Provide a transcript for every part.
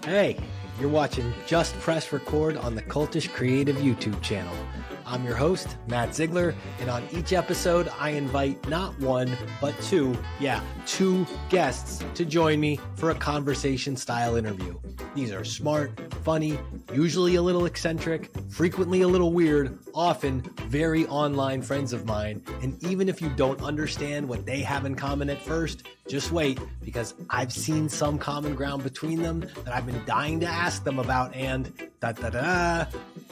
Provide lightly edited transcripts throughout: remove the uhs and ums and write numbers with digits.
Hey, you're watching Just Press Record on the Cultish Creative YouTube channel. I'm your host, Matt Ziegler, and on each episode, I invite not one, but two guests to join me for a conversation-style interview. These are smart, funny, usually a little eccentric, frequently a little weird, often very online friends of mine, and even if you don't understand what they have in common at first, just wait, because I've seen some common ground between them that I've been dying to ask them about, and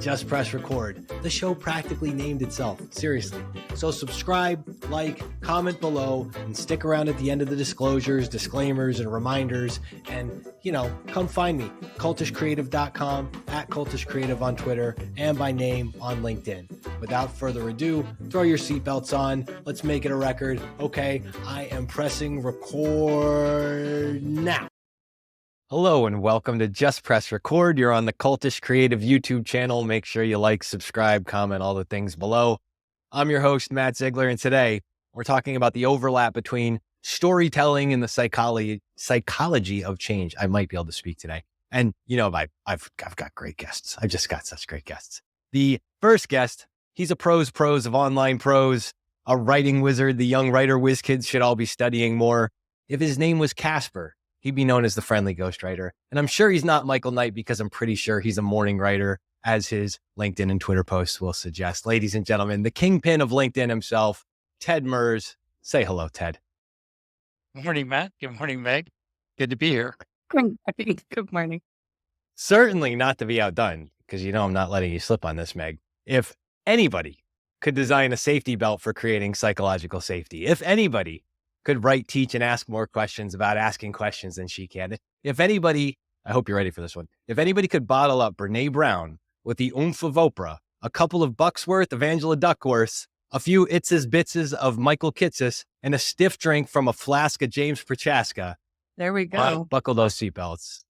just press record. The show practically named itself, seriously. So subscribe, like, comment below, and stick around at the end of the disclosures, disclaimers, and reminders, and, come find me, cultishcreative.com, at cultishcreative on Twitter, and by name on LinkedIn. Without further ado, throw your seatbelts on. Let's make it a record. Okay, I am pressing record now. Hello and welcome to Just Press Record. You're on the Cultish Creative YouTube channel. Make sure you like, subscribe, comment, all the things below. I'm your host, Matt Ziegler, and today we're talking about the overlap between storytelling and the psychology of change. I might be able to speak today. And, I've got great guests. I've just got such great guests. The first guest, he's a pros of online prose, a writing wizard. The young writer whiz kids should all be studying more. If his name was Casper, he'd be known as the friendly ghostwriter. And I'm sure he's not Michael Knight because I'm pretty sure he's a morning writer, as his LinkedIn and Twitter posts will suggest. Ladies and gentlemen, the kingpin of LinkedIn himself, Ted Merz. Say hello, Ted. Good morning, Matt. Good morning, Meg. Good to be here. Good morning. Certainly not to be outdone, because I'm not letting you slip on this, Meg. If anybody could design a safety belt for creating psychological safety, if anybody could write, teach, and ask more questions about asking questions than she can. If anybody, I hope you're ready for this one. If anybody could bottle up Brene Brown with the oomph of Oprah, a couple of bucks worth of Angela Duckworth, a few Itzes Bitzes of Michael Kitces, and a stiff drink from a flask of James Prochaska. There we go. Buckle those seatbelts.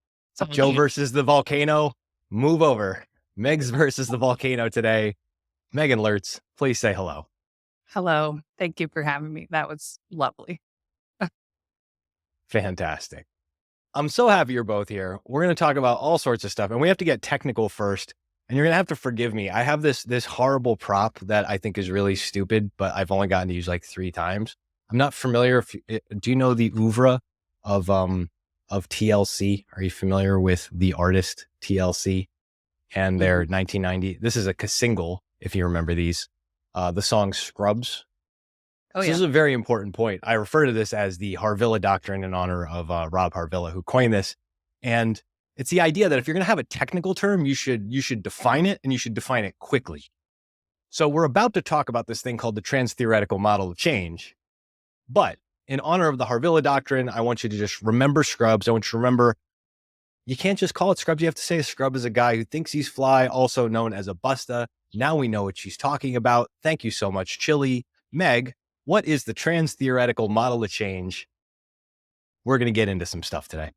Joe versus the volcano. Move over. Megs versus the volcano today. Meghaan Lurtz, please say hello. Hello. Thank you for having me. That was lovely. Fantastic. I'm so happy you're both here. We're going to talk about all sorts of stuff, and we have to get technical first. And you're going to have to forgive me. I have this horrible prop that I think is really stupid, but I've only gotten to use like 3 times. I'm not familiar. Do you know the oeuvre of TLC? Are you familiar with the artist TLC and their 1990? This is a single, if you remember these. The song Scrubs. Oh, This is a very important point. I refer to this as the Harvilla Doctrine in honor of Rob Harvilla, who coined this. And it's the idea that if you're going to have a technical term, you should define it, and you should define it quickly. So we're about to talk about this thing called the transtheoretical model of change. But in honor of the Harvilla Doctrine, I want you to just remember Scrubs. I want you to remember, you can't just call it Scrubs. You have to say a scrub is a guy who thinks he's fly, also known as a busta. Now we know what she's talking about. Thank you so much, Chili. Meg, what is the transtheoretical model of change? We're going to get into some stuff today.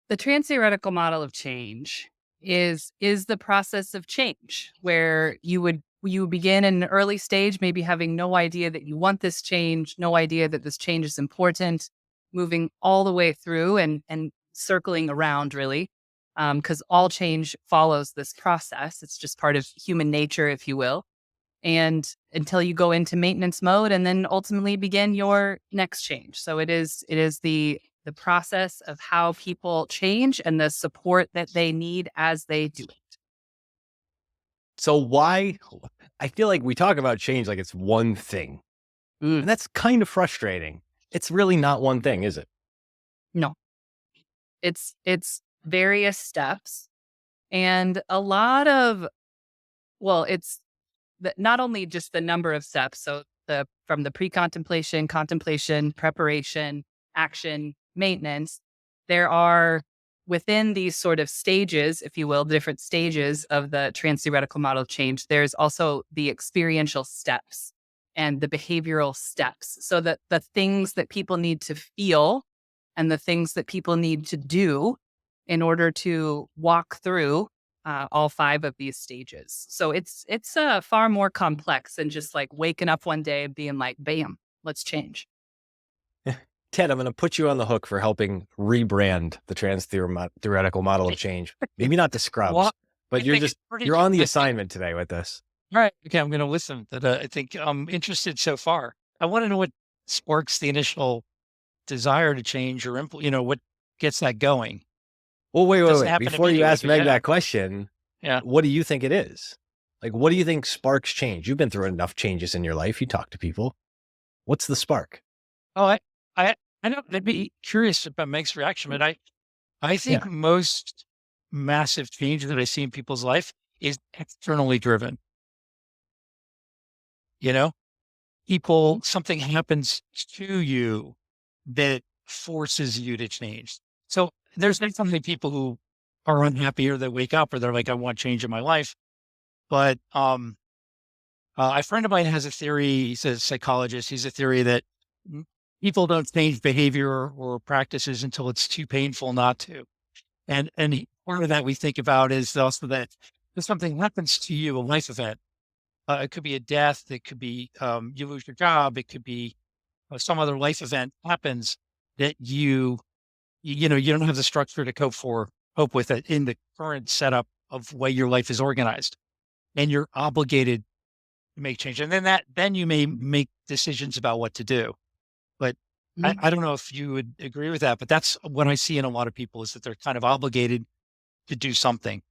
The transtheoretical model of change is the process of change, where you begin in an early stage, maybe having no idea that you want this change, no idea that this change is important, moving all the way through and circling around, really, because all change follows this process. It's just part of human nature, if you will. And until you go into maintenance mode and then ultimately begin your next change. So it is the process of how people change and the support that they need as they do it. So why, I feel like we talk about change like it's one thing. And that's kind of frustrating. It's really not one thing, is it? No. It's various steps and a lot of, it's not only just the number of steps. So from the pre-contemplation, contemplation, preparation, action, maintenance, there are within these sort of stages, if you will, the different stages of the transtheoretical model of change, there's also the experiential steps and the behavioral steps. So that the things that people need to feel and the things that people need to do in order to walk through all 5 of these stages. So it's far more complex than just like waking up one day and being like, bam, let's change. Ted, I'm going to put you on the hook for helping rebrand the trans-theoretical model of change. Maybe not the Scrubs, Well, but I think it's you're on the I think assignment today with this. all right, okay, I'm gonna listen. That I think I'm interested so far. I wanna know what sparks the initial desire to change or what gets that going. Well, wait, It wait, doesn't wait. happen Before you immediately, ask but Meg yeah. that question, Yeah. what do you think it is? Like, what do you think sparks change? You've been through enough changes in your life. You talk to people. What's the spark? Oh, I I know I'd be curious about Meg's reaction, but I think Yeah. most massive change that I see in people's life is externally driven. You know? Something happens to you that forces you to change. So there's definitely people who are unhappy or they wake up or they're like, I want change in my life. But a friend of mine has a theory. He's a psychologist. He's a theory that m- people don't change behavior or practices until it's too painful not to. Part of that we think about is also that if something happens to you, a life event, it could be a death, it could be you lose your job, it could be some other life event happens that you don't have the structure to cope with it in the current setup of way your life is organized, and you're obligated to make change. And then you may make decisions about what to do. But Mhm. I don't know if you would agree with that, but that's what I see in a lot of people is that they're kind of obligated to do something.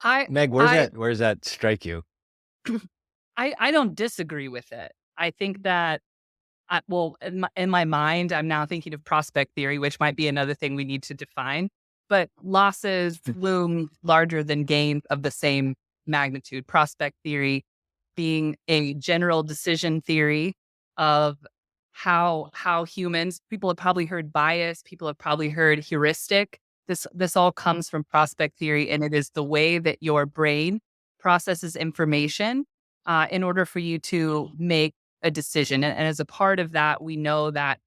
I Meg, I where does that strike you? I don't disagree with it. I think that well, in my mind, I'm now thinking of prospect theory, which might be another thing we need to define. But losses loom larger than gains of the same magnitude. Prospect theory being a general decision theory of how humans, people have probably heard bias, people have probably heard heuristic. This all comes from prospect theory, and it is the way that your brain processes information in order for you to make a decision. And as a part of that, we know that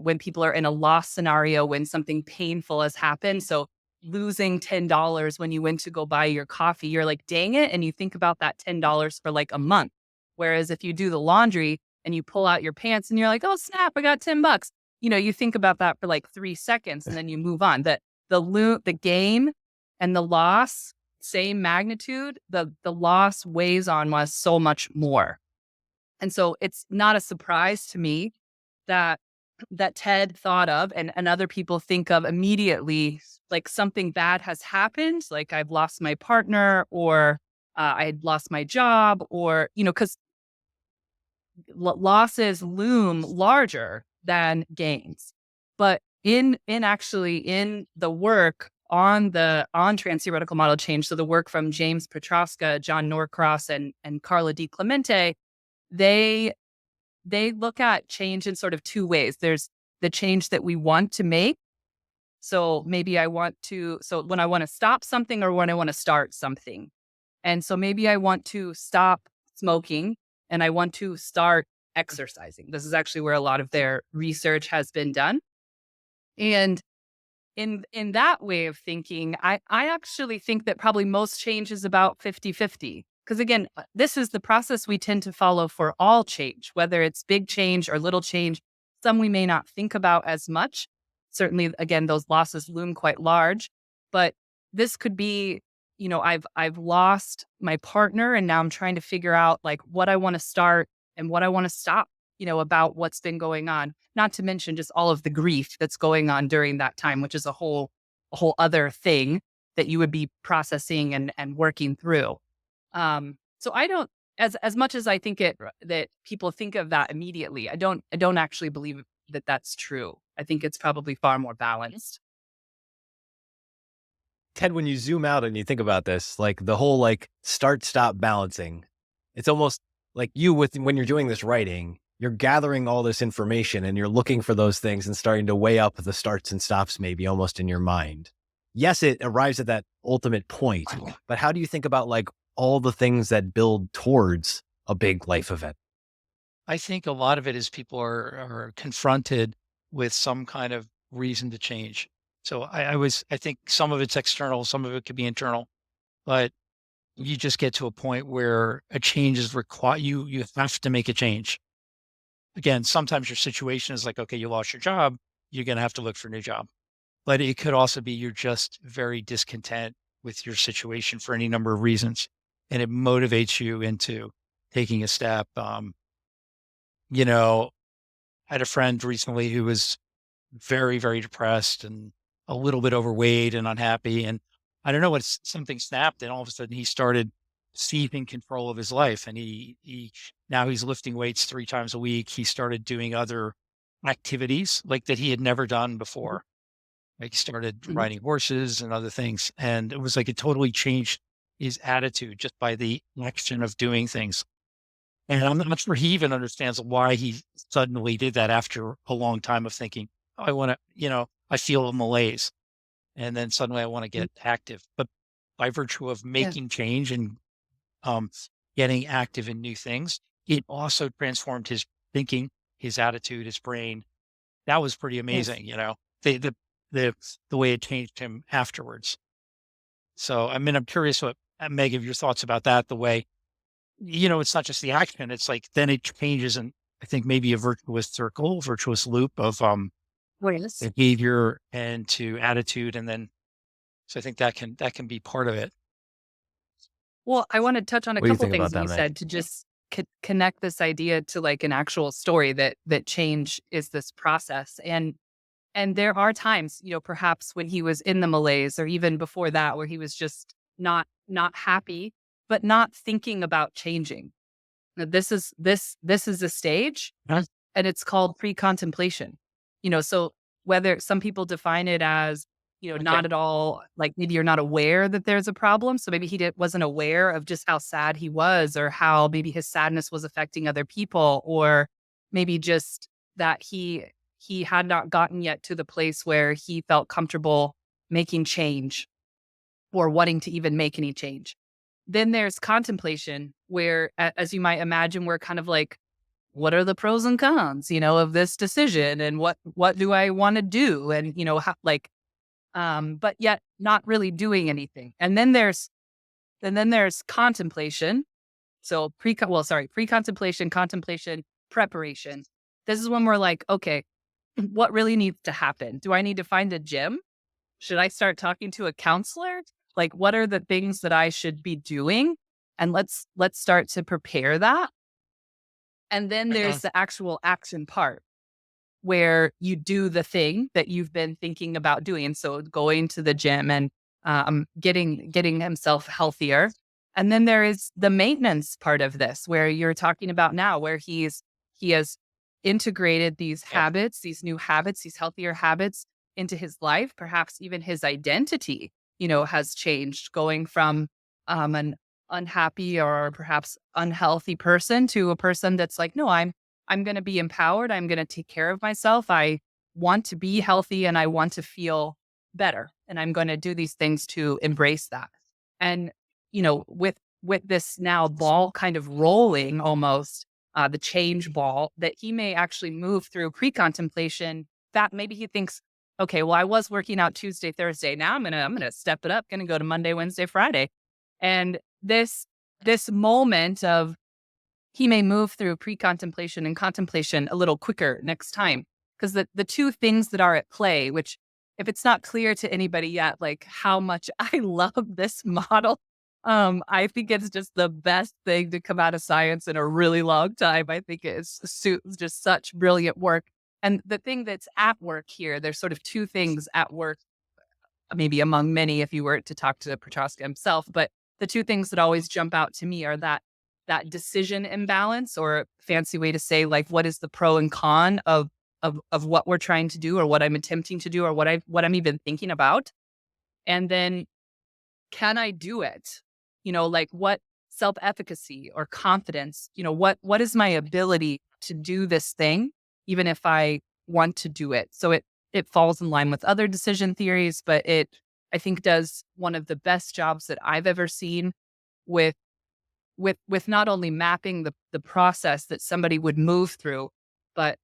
when people are in a loss scenario, when something painful has happened, so losing $10 when you went to go buy your coffee, you're like, dang it. And you think about that $10 for like a month. Whereas if you do the laundry and you pull out your pants and you're like, oh, snap, I got $10. You think about that for like 3 seconds and then you move on. The gain and the loss, same magnitude, the loss weighs on us so much more. And so it's not a surprise to me that Ted thought of and other people think of immediately, like something bad has happened, like I've lost my partner or I had lost my job or, because losses loom larger than gains. But in the work on trans-theoretical model change, so the work from James Petroska, John Norcross, and Carla Di Clemente, they look at change in sort of two ways. There's the change that we want to make. So maybe so when I want to stop something or when I want to start something. And so maybe I want to stop smoking and I want to start exercising. This is actually where a lot of their research has been done. And in that way of thinking, I actually think that probably most change is about 50-50. Because again, this is the process we tend to follow for all change, whether it's big change or little change. Some we may not think about as much. Certainly, again, those losses loom quite large. But this could be, I've lost my partner and now I'm trying to figure out like what I want to start and what I want to stop, about what's been going on. Not to mention just all of the grief that's going on during that time, which is a whole other thing that you would be processing and working through. So I don't, as much as I think that people think of that immediately, I don't actually believe that that's true. I think it's probably far more balanced. Ted, when you zoom out and you think about this, like the whole like start stop balancing, it's almost like when you're doing this writing, you're gathering all this information and you're looking for those things and starting to weigh up the starts and stops maybe almost in your mind. Yes, it arrives at that ultimate point, but how do you think about like all the things that build towards a big life event? I think a lot of it is people are confronted with some kind of reason to change. So I think some of it's external, some of it could be internal, but you just get to a point where a change is required. You have to make a change. again, sometimes your situation is like, okay, you lost your job, you're going to have to look for a new job. But it could also be you're just very discontent with your situation for any number of reasons, and it motivates you into taking a step. You know, I had a friend recently who was very, very depressed and a little bit overweight and unhappy. And I don't know what something snapped, and all of a sudden he started seizing control of his life. And he now he's lifting weights 3 times a week. He started doing other activities like that he had never done before. Like he started Mhm. riding horses and other things. And it was like it totally changed his attitude just by the action of doing things. And I'm not sure he even understands why he suddenly did that after a long time of thinking, "Oh, I wanna," "I feel a malaise, and then suddenly I wanna Mm. get active." But by virtue of Yeah. making change and, um, getting active in new things, it also transformed his thinking, his attitude, his brain. That was pretty Yes. amazing, the the way it changed him afterwards. So, I mean, I'm curious what, Meg, of your thoughts about that, the way it's not just the action, it's like then it changes and I think maybe a virtuous circle, virtuous loop of Yes. behavior and to attitude. And then so I think that can be part of it. Well, I want to touch on a What do you couple think things about that that, you Meg? said to just connect this idea to like an actual story that change is this process. And there are times, perhaps when he was in the malaise or even before that, where he was just not happy, but not thinking about changing. Now, this is a stage, Huh? and it's called pre-contemplation. So whether some people define it as, Okay. not at all, like maybe you're not aware that there's a problem. So maybe wasn't aware of just how sad he was, or how maybe his sadness was affecting other people, or maybe just that he had not gotten yet to the place where he felt comfortable making change or wanting to even make any change. Then there's contemplation, where, as you might imagine, we're kind of like, what are the pros and cons, of this decision, and what do I want to do, and how, like, but yet not really doing anything. And then there's contemplation. So pre-contemplation, contemplation, preparation. This is when we're like, okay, what really needs to happen? Do I need to find a gym? Should I start talking to a counselor? Like, what are the things that I should be doing? And let's start to prepare that. And then Uh-huh. there's the actual action part, where you do the thing that you've been thinking about doing. So going to the gym and getting himself healthier. And then there is the maintenance part of this, where you're talking about now, where he has integrated these Yeah. habits, these new habits, these healthier habits into his life. Perhaps even his identity, has changed, going from an unhappy or perhaps unhealthy person to a person that's like, no, I'm going to be empowered. I'm going to take care of myself. I want to be healthy and I want to feel better. And I'm going to do these things to embrace that. And, with this now ball kind of rolling almost, the change ball, that he may actually move through pre-contemplation, that maybe he thinks, okay, well, I was working out Tuesday, Thursday. Now I'm gonna step it up, gonna go to Monday, Wednesday, Friday. And this moment of, he may move through pre-contemplation and contemplation a little quicker next time. Because the two things that are at play, which, if it's not clear to anybody yet, like how much I love this model, I think it's just the best thing to come out of science in a really long time. I think it's just such brilliant work. And the thing that's at work here, there's sort of two things at work, maybe among many if you were to talk to Petroska himself. But the two things that always jump out to me are that decision imbalance, or fancy way to say, like, what is the pro and con of what we're trying to do, or what I'm attempting to do, or what I'm even thinking about. And then, can I do it? Like, what self-efficacy or confidence, what is my ability to do this thing, even if I want to do it? So it falls in line with other decision theories, but I think does one of the best jobs that I've ever seen with with not only mapping the process that somebody would move through, but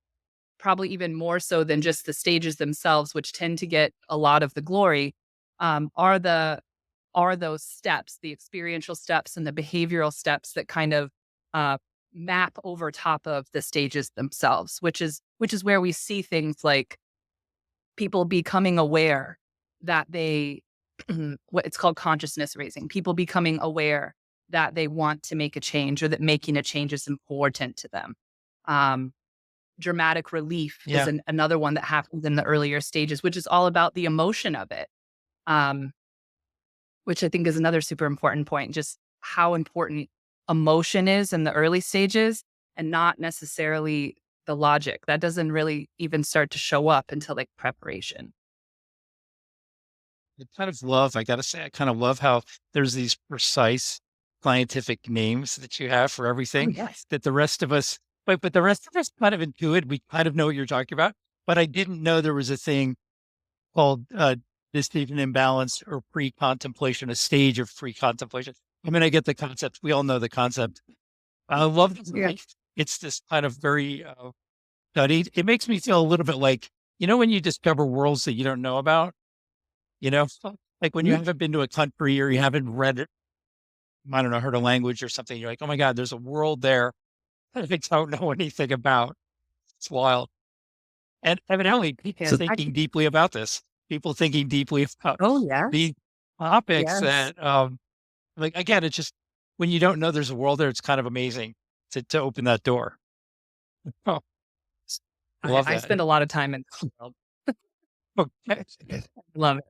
probably even more so than just the stages themselves, which tend to get a lot of the glory, are those steps, the experiential steps and the behavioral steps that kind of map over top of the stages themselves, which is where we see things like people becoming aware that they what it's called consciousness raising, people becoming aware that they want to make a change or that making a change is important to them. Dramatic relief is another one that happens in the earlier stages, which is all about the emotion of it, which I think is another super important point, just how important emotion is in the early stages and not necessarily the logic. That doesn't really even start to show up until like preparation. I gotta say, I kind of love how there's these precise scientific names that you have for Oh, everything yes. that the rest of us, but the rest of us kind of intuit. We kind of know what you're talking about, but I didn't know there was a thing called decision imbalance or pre-contemplation, a stage of pre-contemplation. I mean, I get the concept. We all know the concept. I love this. Yeah. It's this kind of very studied. It makes me feel a little bit like, when you discover worlds that you don't know about, like when you haven't been to a country or you haven't read it, I don't know, heard a language or something, you're like, oh my God, there's a world there that I don't know anything about. It's wild. And evidently, people Yes. thinking deeply about this, people thinking deeply about Oh, yeah. these topics Yes. that, like, again, it's just when you don't know there's a world there, it's kind of amazing to open that door. Oh, I love I that. spend a lot of time in the world. Okay. Love it.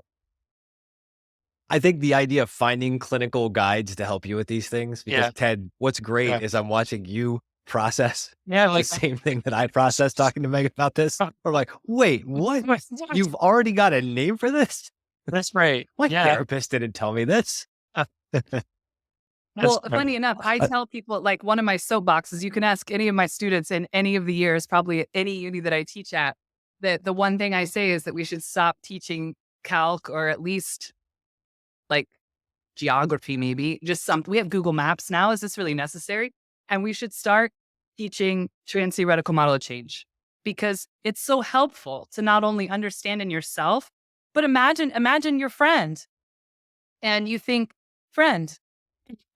I think the idea of finding clinical guides to help you with these things, because Yeah. Ted, what's great Yeah. is I'm watching you process Yeah, the like same thing that I processed talking to Meg about this. Or like, wait, what? You've already got a name for this? That's right. My Yeah. therapist didn't tell me this. Well, That's funny right. enough, I tell people, like, one of my soapboxes, you can ask any of my students in any of the years, probably at any uni that I teach at, that the one thing I say is that we should stop teaching calc, or at least like geography, maybe just we have Google Maps now. Is this really necessary? And we should start teaching transtheoretical model of change, because it's so helpful to not only understand in yourself, but imagine your friend and you think, friend,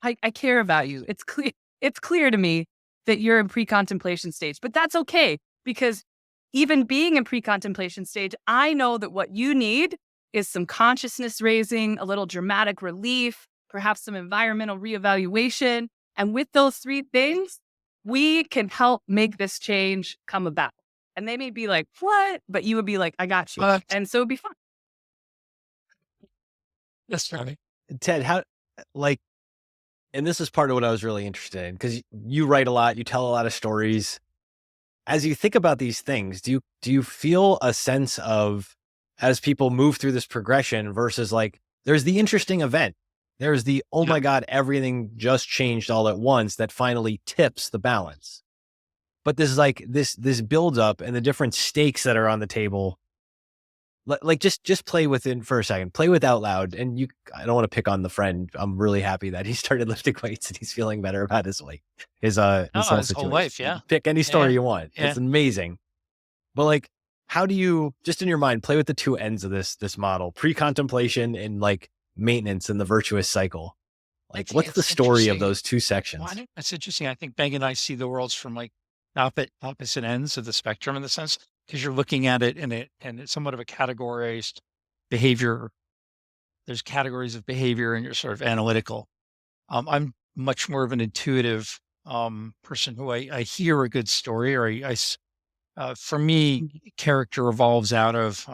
I care about you. It's clear to me that you're in pre-contemplation stage, but that's okay, because even being in pre-contemplation stage, I know that what you need is some consciousness raising, a little dramatic relief, perhaps some environmental reevaluation. And with those three things, we can help make this change come about. And they may be like, what? But you would be like, I got you. And so it'd be fun. That's right. Ted, how, like, and this is part of what I was really interested in, because you write a lot, you tell a lot of stories. As you think about these things, do you feel a sense of, as people move through this progression versus like, there's the interesting event, there's the, oh my God, everything just changed all at once, that finally tips the balance. But this is like this build up and the different stakes that are on the table. Like just play with it for a second, play with out loud. And I don't want to pick on the friend. I'm really happy that he started lifting weights and he's feeling better about his his whole whole life. Yeah. Pick any story Yeah. you want. Yeah. It's amazing. But like, how do you, just in your mind, play with the two ends of this model, pre-contemplation and like maintenance and the virtuous cycle? Like, what's the story of those two sections? Well, that's interesting. I think Meg and I see the worlds from like opposite ends of the spectrum, in the sense, because you're looking at it and it's somewhat of a categorized behavior. There's categories of behavior and you're sort of analytical. I'm much more of an intuitive person who I hear a good story, or for me, character evolves out of,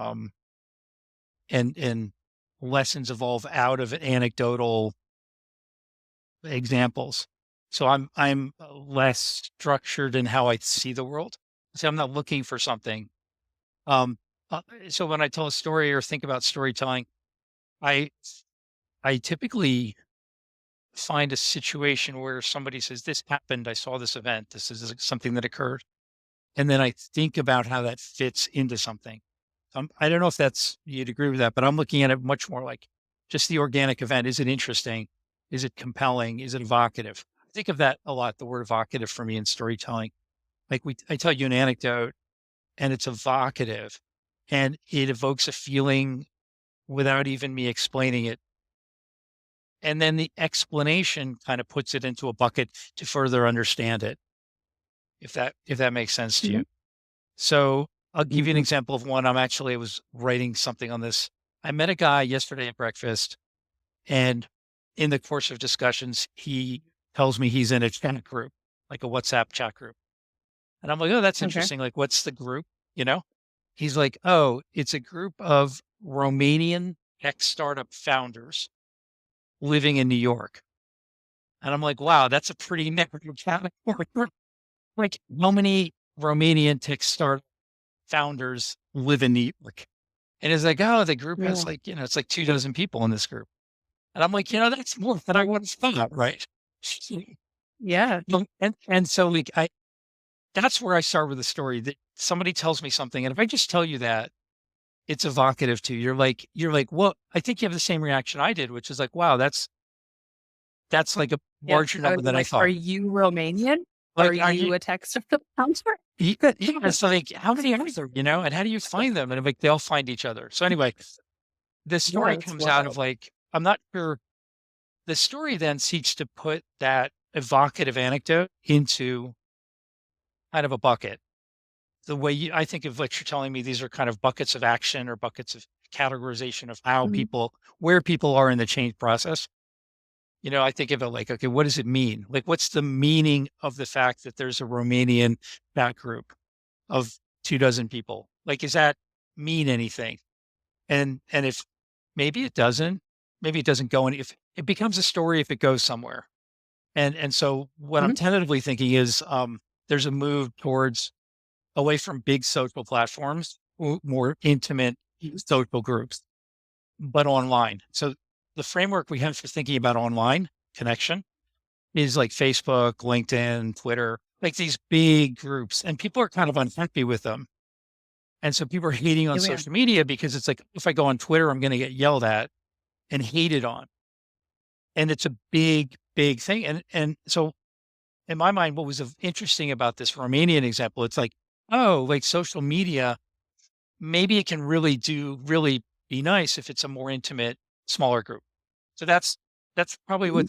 and lessons evolve out of anecdotal examples. So I'm less structured in how I see the world. So I'm not looking for something. So when I tell a story or think about storytelling, I typically find a situation where somebody says, this happened, I saw this event, this is something that occurred. And then I think about how that fits into something. I don't know if you'd agree with that, but I'm looking at it much more like just the organic event. Is it interesting? Is it compelling? Is it evocative? I think of that a lot, the word evocative for me in storytelling. Like I tell you an anecdote and it's evocative and it evokes a feeling without even me explaining it. And then the explanation kind of puts it into a bucket to further understand it. if that makes sense to Mhm. you. So I'll give you an Mhm. example of one. I was writing something on this. I met a guy yesterday at breakfast, and in the course of discussions, he tells me he's in a chat group, like a WhatsApp chat group. And I'm like, oh, that's Okay. interesting. Like, what's the group? You know? He's like, oh, it's a group of Romanian tech startup founders living in New York. And I'm like, wow, that's a pretty narrow category. Like, how many Romanian tech startup founders live in New York? And it's like, oh, the group has Yeah. like, it's like 24 people in this group. And I'm like, that's more than I would have thought, right? Yeah. And so like that's where I start with the story, that somebody tells me something. And if I just tell you that, it's evocative to you. You're like, well, I think you have the same reaction I did, which is like, wow, that's like a Yeah. larger I number would be than I like, are thought. you Romanian? Are Like, are you you, a texter founder? it's like, how many are there, and how do you find them? And like, they all find each other. So anyway, the Yeah, story it's comes out of wild. like, I'm not sure. The story then seeks to put that evocative anecdote into kind of a bucket. The way I think of what you're telling me, these are kind of buckets of action or buckets of categorization of Mhm. where people are in the change process. I think of it like, okay, what does it mean? Like, what's the meaning of the fact that there's a Romanian chat group of 24 people? Like, does that mean anything? And if maybe it doesn't go any, if it becomes a story, if it goes somewhere. And so what I'm Mhm. tentatively thinking is, there's a move towards away from big social platforms, more intimate social groups, but online. So the framework we have for thinking about online connection is like Facebook, LinkedIn, Twitter, like these big groups, and people are kind of unhappy with them. And so people are hating on Oh, yeah. social media because it's like, if I go on Twitter, I'm going to get yelled at and hated on. And it's a big, big thing. And so in my mind, what was interesting about this Romanian example, it's like, oh, like social media, maybe it can really be nice if it's a more intimate, smaller group. So that's probably Mhm. what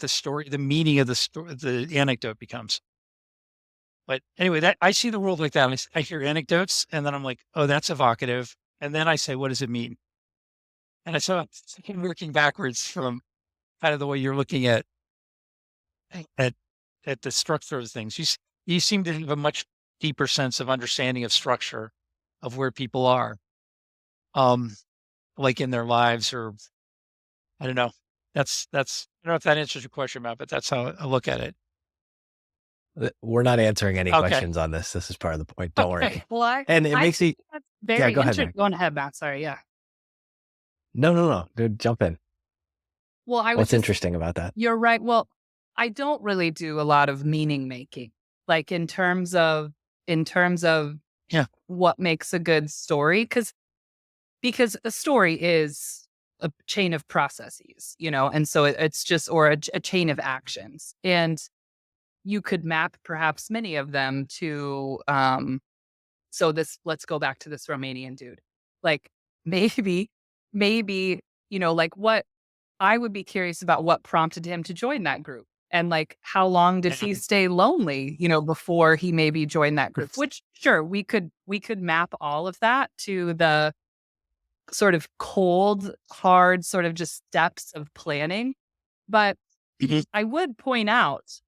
the meaning of the story, the anecdote becomes. But anyway, that I see the world like that. I hear anecdotes and then I'm like, oh, that's evocative. And then I say, what does it mean? And I saw working backwards from kind of the way you're looking at at the structure of things. You seem to have a much deeper sense of understanding of structure of where people are, um, like in their lives, or I don't know. I don't know if that answers your question, Matt, but that's how I look at it. We're not answering any Okay. questions on this. This is part of the point. Don't Okay. worry. Well, And it I makes think me, that's yeah, very go ahead, interesting. Mac. Go on ahead, Matt. Sorry. Yeah. No, no, no. Dude, jump in. Well, I was What's just, interesting about that? you're right. Well, I don't really do a lot of meaning making, like in terms of Yeah. what makes a good story, because a story is a chain of processes, and so it's just, or a chain of actions, and you could map perhaps many of them to, so let's go back to this Romanian dude. Like, maybe, maybe, like, what I would be curious about, what prompted him to join that group. And like, how long did he And stay lonely, before he maybe joined that group? Which, sure, we could map all of that to the sort of cold, hard, sort of just steps of planning. But Mhm. I would point out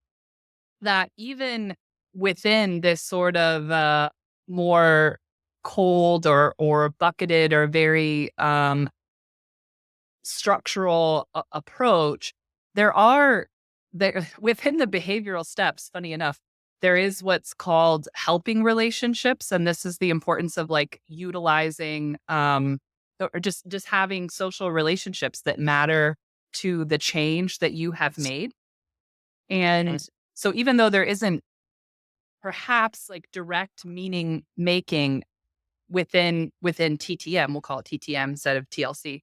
that even within this sort of more cold or bucketed or very structural approach, there are there within the behavioral steps, funny enough, there is what's called helping relationships, and this is the importance of like utilizing or just having social relationships that matter to the change that you have made. And so even though there isn't perhaps like direct meaning making within TTM, we'll call it TTM instead of TLC.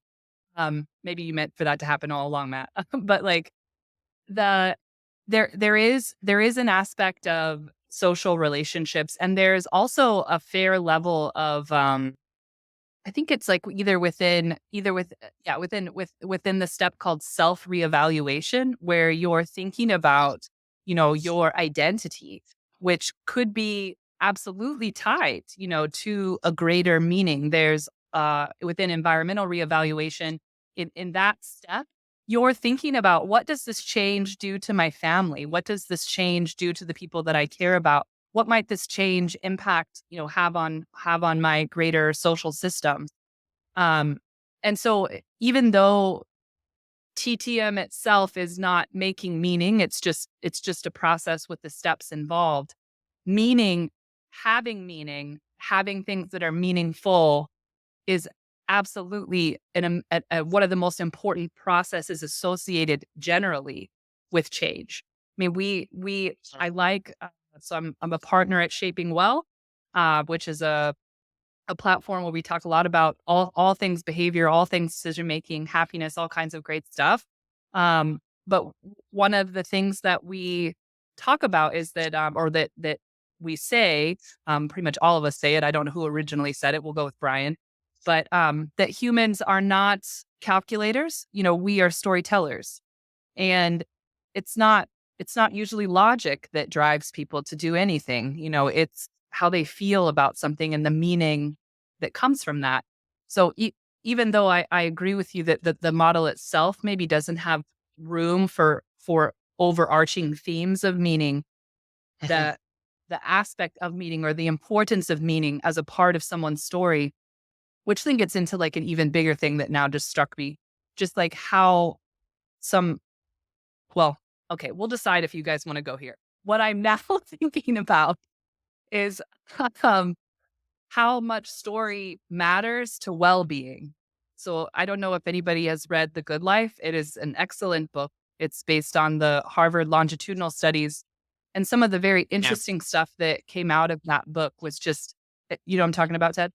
Maybe you meant for that to happen all along, Matt. But like, the there is an aspect of social relationships, and there's also a fair level of I think it's like either with yeah, within the step called self reevaluation, where you're thinking about, your identity. which could be absolutely tied, to a greater meaning. There's within environmental reevaluation, in that step, you're thinking about, what does this change do to my family? What does this change do to the people that I care about? What might this change impact, have on my greater social system? And so even though TTM itself is not making meaning, it's just a process with the steps involved. Meaning, having things that are meaningful is absolutely one of the most important processes associated generally with change. I mean, I like, so I'm a partner at Shaping Well, which is a platform where we talk a lot about all things behavior, all things decision making, happiness, all kinds of great stuff. But one of the things that we talk about is that, or that we say, pretty much all of us say it. I don't know who originally said it. We'll go with Brian, but that humans are not calculators. We are storytellers, and it's not usually logic that drives people to do anything. It's how they feel about something and the meaning that comes from that. So even though I agree with you that the model itself maybe doesn't have room for overarching themes of meaning, the aspect of meaning, or the importance of meaning as a part of someone's story, which then gets into like an even bigger thing that now just struck me, just like how okay, we'll decide if you guys want to go here. What I'm now thinking about is how much story matters to well-being. So I don't know if anybody has read The Good Life. It is an excellent book. It's based on the Harvard longitudinal studies. And some of the very interesting stuff that came out of that book was just, you know what I'm talking about, Ted?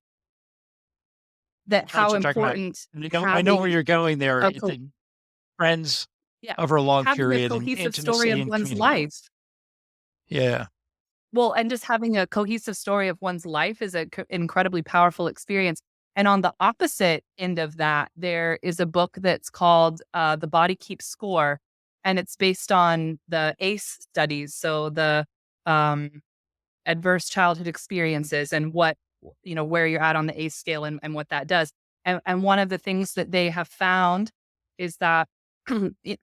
That how important. I know where you're going there. Friends over a long period. Having a cohesive story of one's life. Yeah. Well, and just having a cohesive story of one's life is an incredibly powerful experience. And on the opposite end of that, there is a book that's called The Body Keeps Score. And it's based on the ACE studies. So the adverse childhood experiences and what, where you're at on the ACE scale and what that does. And one of the things that they have found is that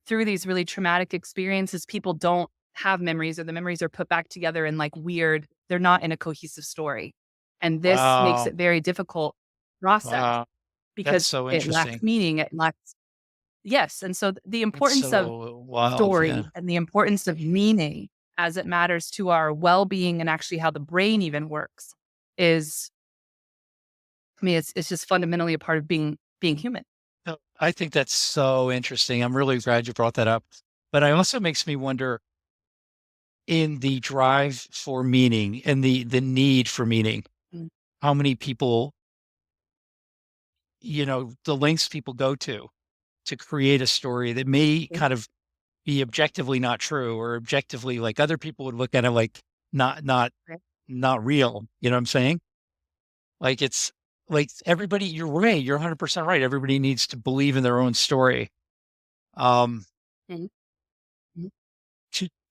through these really traumatic experiences, people don't have memories, or the memories are put back together in like weird, they're not in a cohesive story. And this makes it very difficult process because so it lacks meaning. It lacks, yes. And so the importance of story and the importance of meaning as it matters to our well-being and actually how the brain even works is, it's just fundamentally a part of being human. I think that's so interesting. I'm really glad you brought that up. But it also makes me wonder, in the drive for meaning and the need for meaning, how many people, the lengths people go to create a story that may kind of be objectively not true, or objectively, like, other people would look at it like not real. You know what I'm saying? Like, it's like everybody, you're right. You're 100% right. Everybody needs to believe in their own story.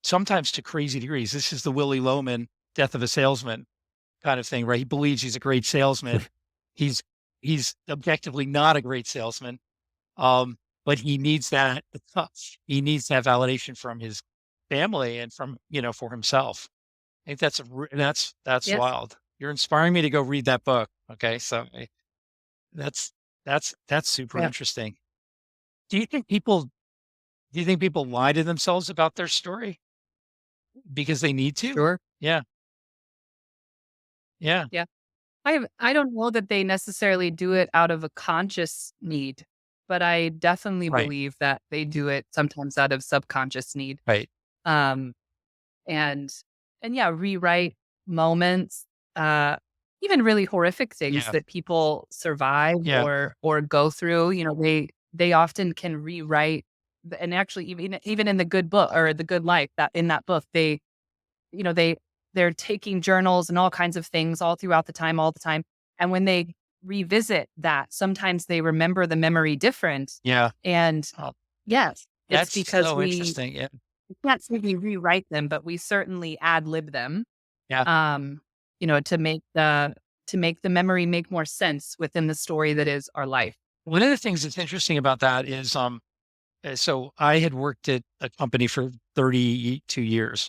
Sometimes to crazy degrees. This is the Willy Loman Death of a Salesman kind of thing, right? He believes he's a great salesman. He's objectively not a great salesman. But he needs that. He needs that validation from his family and from, for himself. I think that's Yes. wild. You're inspiring me to go read that book. Okay. So that's super interesting. Do you think people lie to themselves about their story because they need to? Sure. Yeah. I don't know that they necessarily do it out of a conscious need, but I definitely believe that they do it sometimes out of subconscious need. Right. And rewrite moments, even really horrific things that people survive or go through. They often can rewrite, and actually even in the good book or the Good Life, that in that book, they're taking journals and all kinds of things all throughout all the time. And when they revisit that, sometimes they remember the memory different. Yeah. And yes, it's because so interesting. Yeah. we can't simply rewrite them, but we certainly ad lib them. Yeah. To make the memory make more sense within the story that is our life. One of the things that's interesting about that is, so I had worked at a company for 32 years.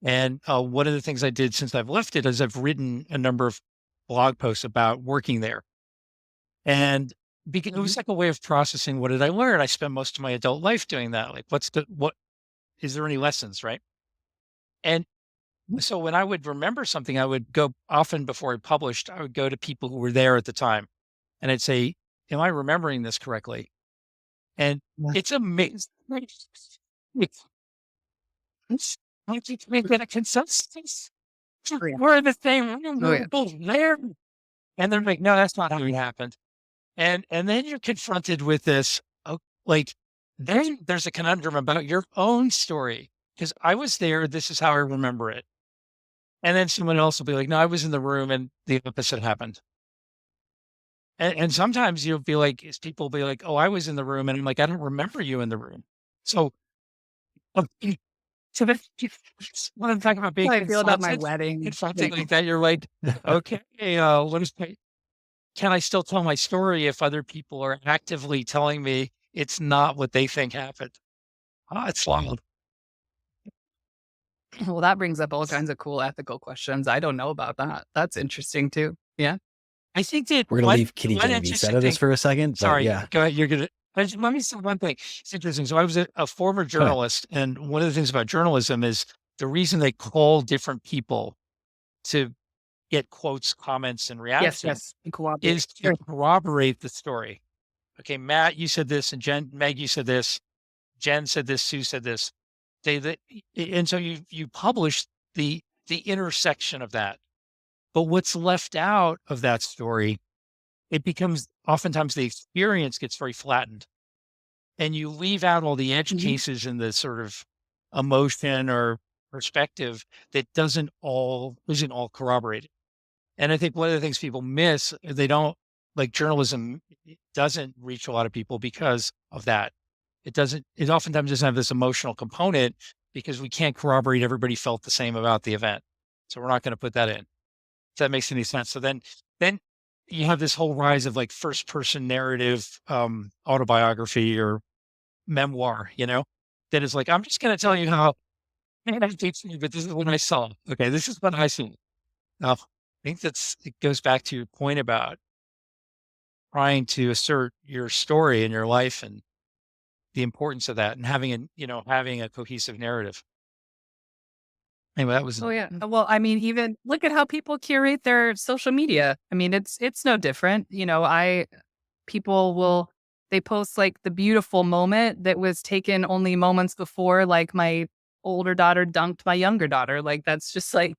And one of the things I did since I've left it is I've written a number of blog posts about working there. And because it was like a way of processing what did I learn? I spent most of my adult life doing that. Like, what is there any lessons, right? And so when I would remember something, I would go often before I published, I would go to people who were there at the time and I'd say, am I remembering this correctly? And it's amazing. I think we get a consensus. We're in the same room. Oh, We're yeah. both there. And they're like, no, that's not how it happened. And then you're confronted with this, like, then there's a conundrum about your own story. Because I was there, this is how I remember it. And then someone else will be like, no, I was in the room and the opposite happened. And sometimes you'll be like, people will be like, oh, I was in the room. And I'm like, I don't remember you in the room. So, so that's when I'm talking about being How I feel about my confronted wedding. and something like that, you're like, okay, can I still tell my story if other people are actively telling me it's not what they think happened? It's wild. Well, that brings up all kinds of cool ethical questions. I don't know about that. That's interesting too. Yeah. I think that We're going to leave Kitty one Genovese interesting out of this thing. for a second. But Sorry, yeah. go ahead. You're gonna. Let me say one thing. It's interesting. So I was a former journalist, and one of the things about journalism is the reason they call different people to get quotes, comments, and Yes. reactions Yes. is to corroborate the story. Okay, Matt, you said this, and Meg, you said this, Jen said this, Sue said this. And so you publish the intersection of that. But what's left out of that story, it becomes oftentimes the experience gets very flattened. And you leave out all the edge cases and the sort of emotion or perspective that isn't all corroborated. And I think one of the things people miss, they don't like journalism doesn't reach a lot of people because of that. It oftentimes doesn't have this emotional component because we can't corroborate everybody felt the same about the event. So we're not going to put that in. If that makes any sense. So then you have this whole rise of like first person narrative, autobiography or memoir, that is like, I'm just going to tell you how, man, I teach me, but this is what I saw. Okay. This is what I see. Now, I think it goes back to your point about trying to assert your story in your life and the importance of that and having a cohesive narrative. Anyway, that was. Oh yeah. Well, I mean, even look at how people curate their social media. I mean, it's no different. They post like the beautiful moment that was taken only moments before, like my older daughter dunked my younger daughter. Like that's just like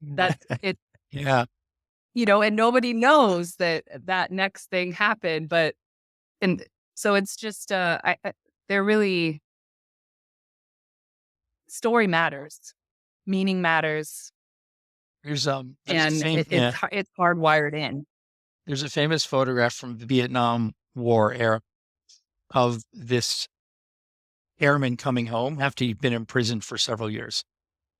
that's it. Yeah. And nobody knows that next thing happened, and so it's just they're really story matters. Meaning matters. There's and it's hardwired in. There's a famous photograph from the Vietnam War era of this airman coming home after he'd been imprisoned for several years.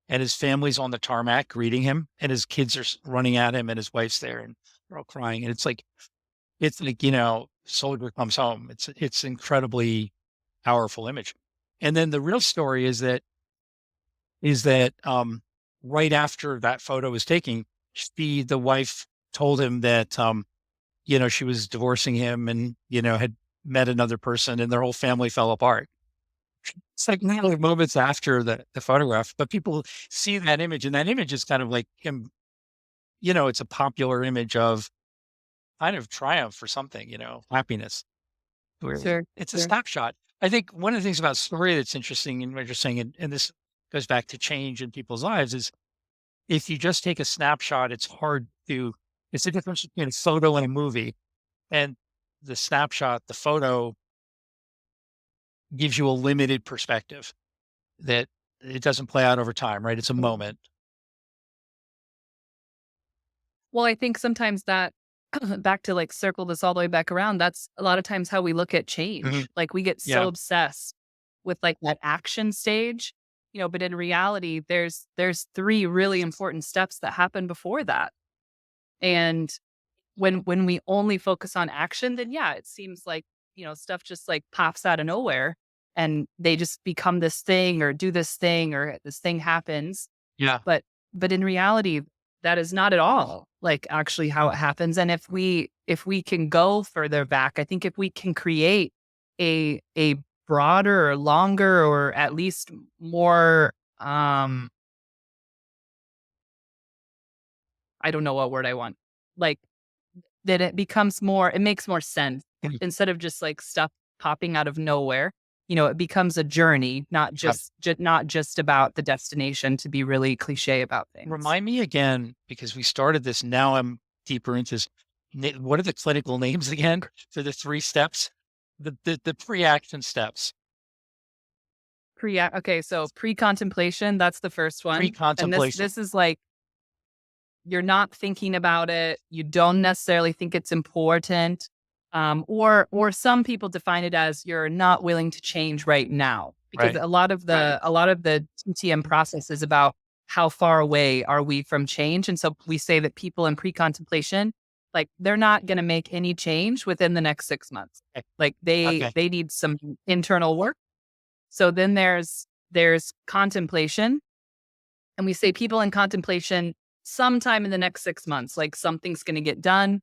And his family's on the tarmac greeting him, and his kids are running at him, and his wife's there, and they're all crying. And it's like, soldier comes home. It's incredibly powerful image. And then the real story is that right after that photo was taken, the wife told him that, she was divorcing him and, had met another person and their whole family fell apart. It's like literally moments after the photograph, but people see that image and that image is kind of like him, it's a popular image of kind of triumph or something, happiness. Sure. It's a snapshot. I think one of the things about story that's interesting in what you're saying, and this goes back to change in people's lives, is if you just take a snapshot, it's the difference between a photo and a movie. And the snapshot, the photo gives you a limited perspective that it doesn't play out over time, right? It's a moment. Well, I think sometimes that back to like circle this all the way back around, that's a lot of times how we look at change. Like we get so obsessed with like that action stage but in reality, there's 3 really important steps that happen before that. And when we only focus on action, then yeah, it seems like, stuff just like pops out of nowhere and they just become this thing or do this thing or this thing happens. Yeah. But in reality, that is not at all like actually how it happens. And if we can go further back, I think if we can create a broader or longer or at least more I don't know what word I want. Like that it makes more sense instead of just like stuff popping out of nowhere. It becomes a journey, not just about the destination, to be really cliche about things. Remind me again, because we started this, now I'm deeper into this. What are the clinical names again for the 3 steps? The pre-action steps. Okay, so pre-contemplation, that's the first one. Pre-contemplation. And this is like, you're not thinking about it. You don't necessarily think it's important. Or some people define it as you're not willing to change right now, because Right. a lot of the TTM process is about how far away are we from change. And so we say that people in pre-contemplation, like they're not going to make any change within the next 6 months. Okay. Like they need some internal work. So then there's contemplation, and we say people in contemplation sometime in the next 6 months, like something's going to get done.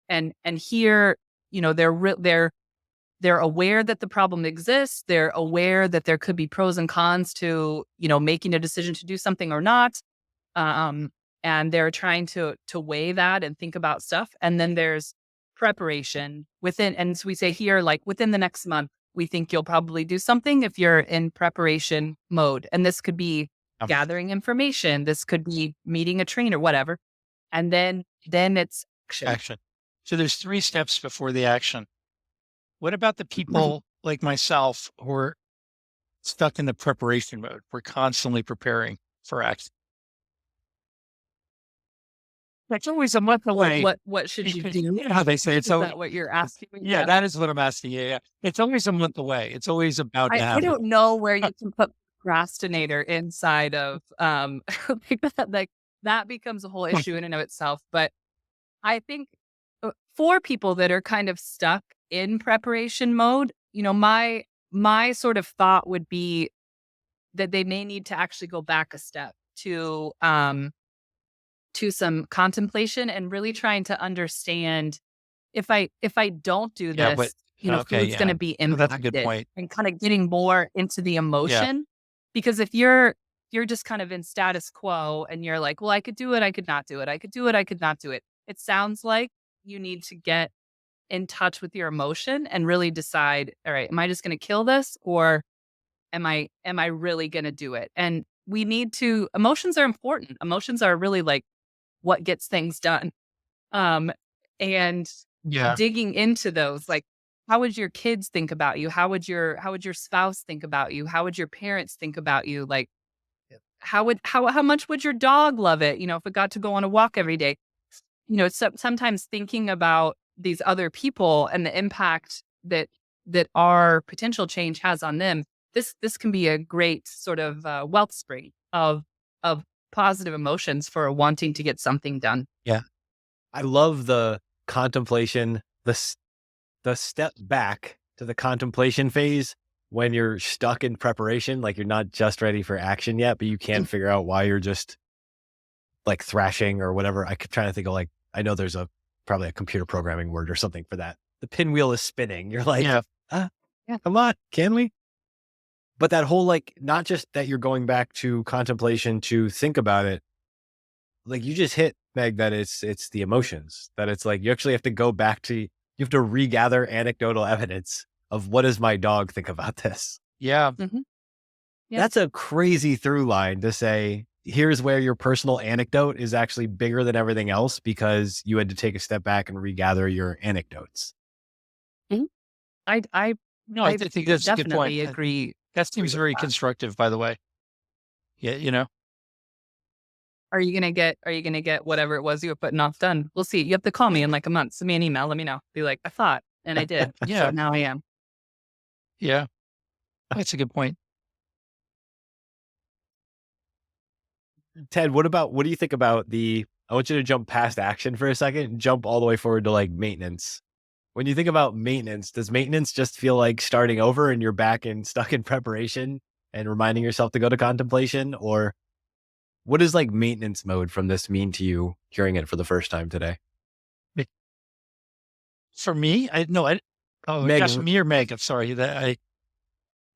And here, they're aware that the problem exists. They're aware that there could be pros and cons to, making a decision to do something or not. And they're trying to weigh that and think about stuff. And then there's preparation and so we say here, like within the next month, we think you'll probably do something if you're in preparation mode. And this could be gathering information. This could be meeting a trainer, whatever. And then it's action. So there's 3 steps before the action. What about the people like myself who are stuck in the preparation mode? We're constantly preparing for action. That's always a month away. What should you do? Yeah, they say it's is that what you're asking me? Yeah, that is what I'm asking. Yeah. It's always a month away. It's always about to happen. I don't know where you can put procrastinator inside of like that becomes a whole issue in and of itself. But I think for people that are kind of stuck in preparation mode, my sort of thought would be that they may need to actually go back a step to some contemplation and really trying to understand if I don't do this, who's going to be impacted. That's a good point. And kind of getting more into the emotion, because if you're just kind of in status quo and you're like, well, I could do it, I could not do it, I could do it, I could not do it. It sounds like you need to get in touch with your emotion and really decide, all right, am I just going to kill this, or am I really going to do it? And we need to, emotions are important. Emotions are really like what gets things done. And digging into those, like, how would your kids think about you? How would your spouse think about you? How would your parents think about you? Like, how much would your dog love it? If it got to go on a walk every day. Sometimes thinking about these other people and the impact that our potential change has on them. This can be a great sort of wellspring of positive emotions for wanting to get something done. Yeah. I love the contemplation, the step back to the contemplation phase when you're stuck in preparation, like you're not just ready for action yet, but you can't figure out why you're just like thrashing or whatever. I keep trying to think of like, I know there's probably a computer programming word or something for that. The pinwheel is spinning. You're like, come on, can we? But that whole, like, not just that you're going back to contemplation to think about it, like you just hit, Meg, that it's the emotions, that it's like, you actually have to go back to, you have to regather anecdotal evidence of what does my dog think about this? Yeah. Mm-hmm. Yeah. That's a crazy through line to say, here's where your personal anecdote is actually bigger than everything else because you had to take a step back and regather your anecdotes. Mm-hmm. I think that's a good point. Definitely agree. That seems very constructive, by the way. Yeah, Are you gonna get whatever it was you were putting off done? We'll see. You have to call me in like a month. Send me an email. Let me know. Be like, I thought, and I did. Yeah. So now I am. Yeah. That's a good point. Ted, what do you think about I want you to jump past action for a second and jump all the way forward to like maintenance. When you think about maintenance, does maintenance just feel like starting over and you're back and stuck in preparation and reminding yourself to go to contemplation? Or what does like maintenance mode from this mean to you hearing it for the first time today? For me, Meg, gosh, me or Meg? I'm sorry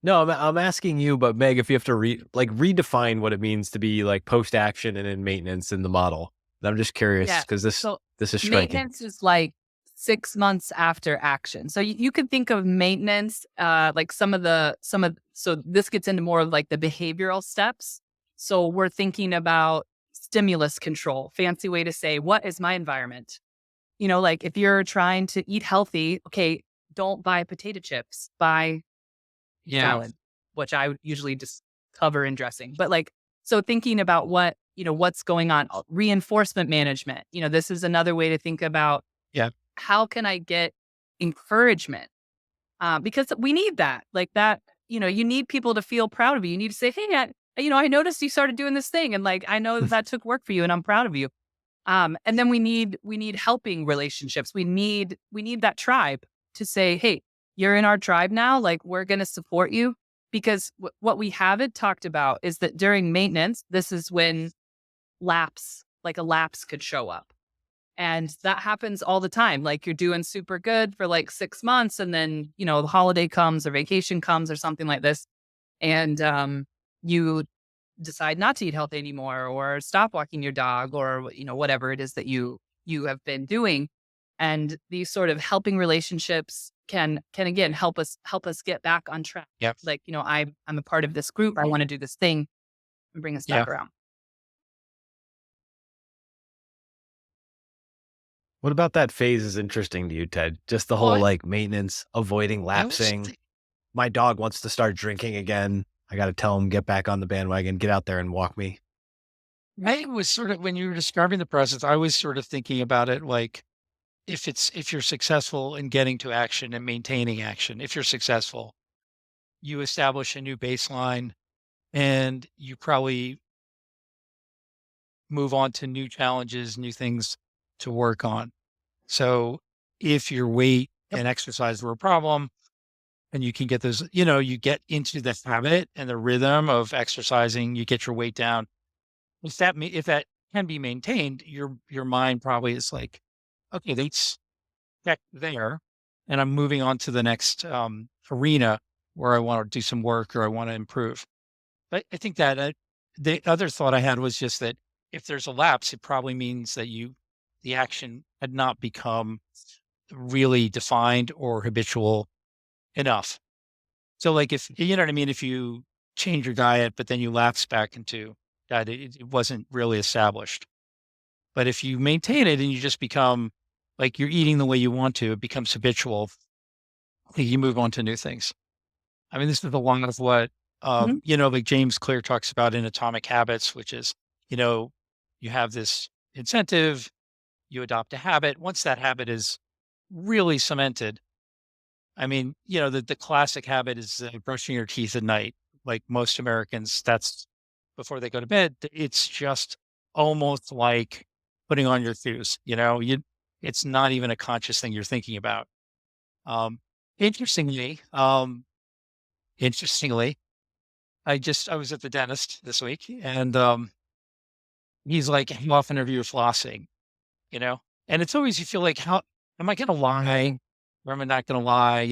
no, I'm asking you, but Meg, if you have to redefine what it means to be like post action and in maintenance in the model. I'm just curious Yeah. because So this is striking. maintenance is like 6 months after action. So you could think of maintenance, like so this gets into more of like the behavioral steps. So we're thinking about stimulus control, fancy way to say, what is my environment? Like if you're trying to eat healthy, okay, don't buy potato chips, buy yeah. salad, which I would usually just cover in dressing. But like, so thinking about what's going on, reinforcement management, this is another way to think about Yeah. how can I get encouragement? Because we need that, like that, you need people to feel proud of you. You need to say, hey, I noticed you started doing this thing. And like, I know that took work for you and I'm proud of you. And then we need helping relationships. We need that tribe to say, hey, you're in our tribe now. Like we're going to support you because what we haven't talked about is that during maintenance, this is when a lapse could show up. And that happens all the time. Like you're doing super good for like 6 months and then, the holiday comes or vacation comes or something like this. And you decide not to eat healthy anymore or stop walking your dog or, whatever it is that you have been doing. And these sort of helping relationships can again help us get back on track. Yep. Like, I'm a part of this group. I want to do this thing and bring us back around. What about that phase is interesting to you, Ted? Just the whole like maintenance, avoiding lapsing. My dog wants to start drinking again. I got to tell him, get back on the bandwagon, get out there and walk me. I was sort of, when you were describing the process, I was sort of thinking about it like if you're successful in getting to action and maintaining action, if you're successful, you establish a new baseline and you probably move on to new challenges, new things to work on. So if your weight and exercise were a problem and you can get those, you get into the habit and the rhythm of exercising, you get your weight down. If that can be maintained, your mind probably is like, okay, that's check there, and I'm moving on to the next arena where I want to do some work or I want to improve. But I think that the other thought I had was just that if there's a lapse, it probably means that the action had not become really defined or habitual enough. So like if, you know what I mean? If you change your diet, but then you lapse back into that, it wasn't really established. But if you maintain it and you just become like you're eating the way you want to, it becomes habitual. You move on to new things. I mean, this is a lot of what, like James Clear talks about in Atomic Habits, which is, you have this incentive, you adopt a habit. Once that habit is really cemented, I mean, the classic habit is brushing your teeth at night. Like most Americans, that's before they go to bed. It's just almost like putting on your shoes. It's not even a conscious thing you're thinking about. Um, interestingly, I was at the dentist this week, and he's like, "How often are you flossing?" And it's always you feel like, "How am I going to lie, or am I not going to lie?"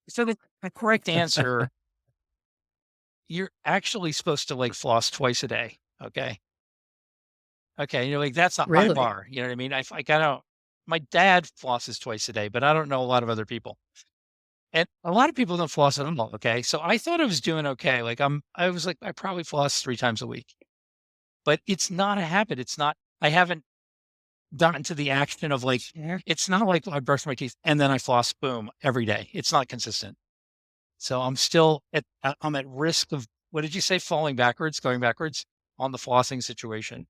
So the correct answer, you're actually supposed to like floss twice a day. Okay. Okay. Like that's a high Really? bar. You know what I mean? I don't, my dad flosses twice a day, but I don't know a lot of other people. And a lot of people don't floss at all. Okay. So I thought I was doing okay. I was like, I probably floss 3 times a week, but it's not a habit. I haven't gotten to the action of like, it's not like I brush my teeth and then I floss, boom, every day. It's not consistent. So I'm at risk of, what did you say? Going backwards on the flossing situation.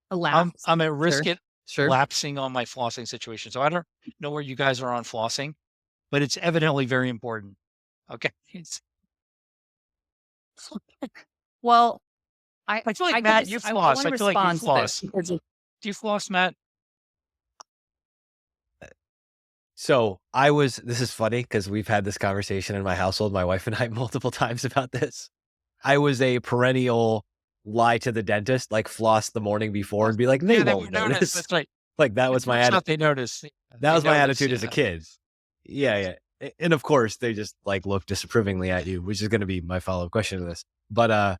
I'm at risk of lapsing on my flossing situation. So I don't know where you guys are on flossing, but it's evidently very important. Okay. Well, I feel like, I Matt, just, you I floss. want I to feel like you respond to this. floss. Do you floss, Matt? So this is funny because we've had this conversation in my household, my wife and I, multiple times about this. I was a perennial lie to the dentist, like floss the morning before and be like, they Yeah, they won't would notice. notice. That's right. Like that It was my turns attitude. out they notice. That They was my notice, attitude as a yeah. kid. Yeah. And of course they just like look disapprovingly at you, which is going to be my follow-up question to this. But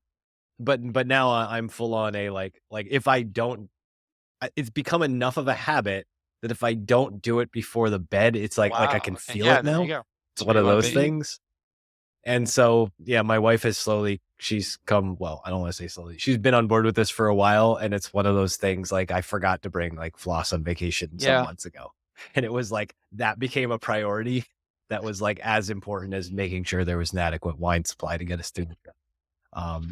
now I'm full on a like if I don't, it's become enough of a habit that if I don't do it before the bed, it's like I Wow. can Okay. feel Yeah, it there you now. go. It's That's one where of you want those to be. things. And so, yeah, my wife has she's come, well, I don't want to say slowly. She's been on board with this for a while. And it's one of those things like I forgot to bring like floss on vacation some Yeah. months ago. And it was like that became a priority that was like as important as making sure there was an adequate wine supply to get us through the trip.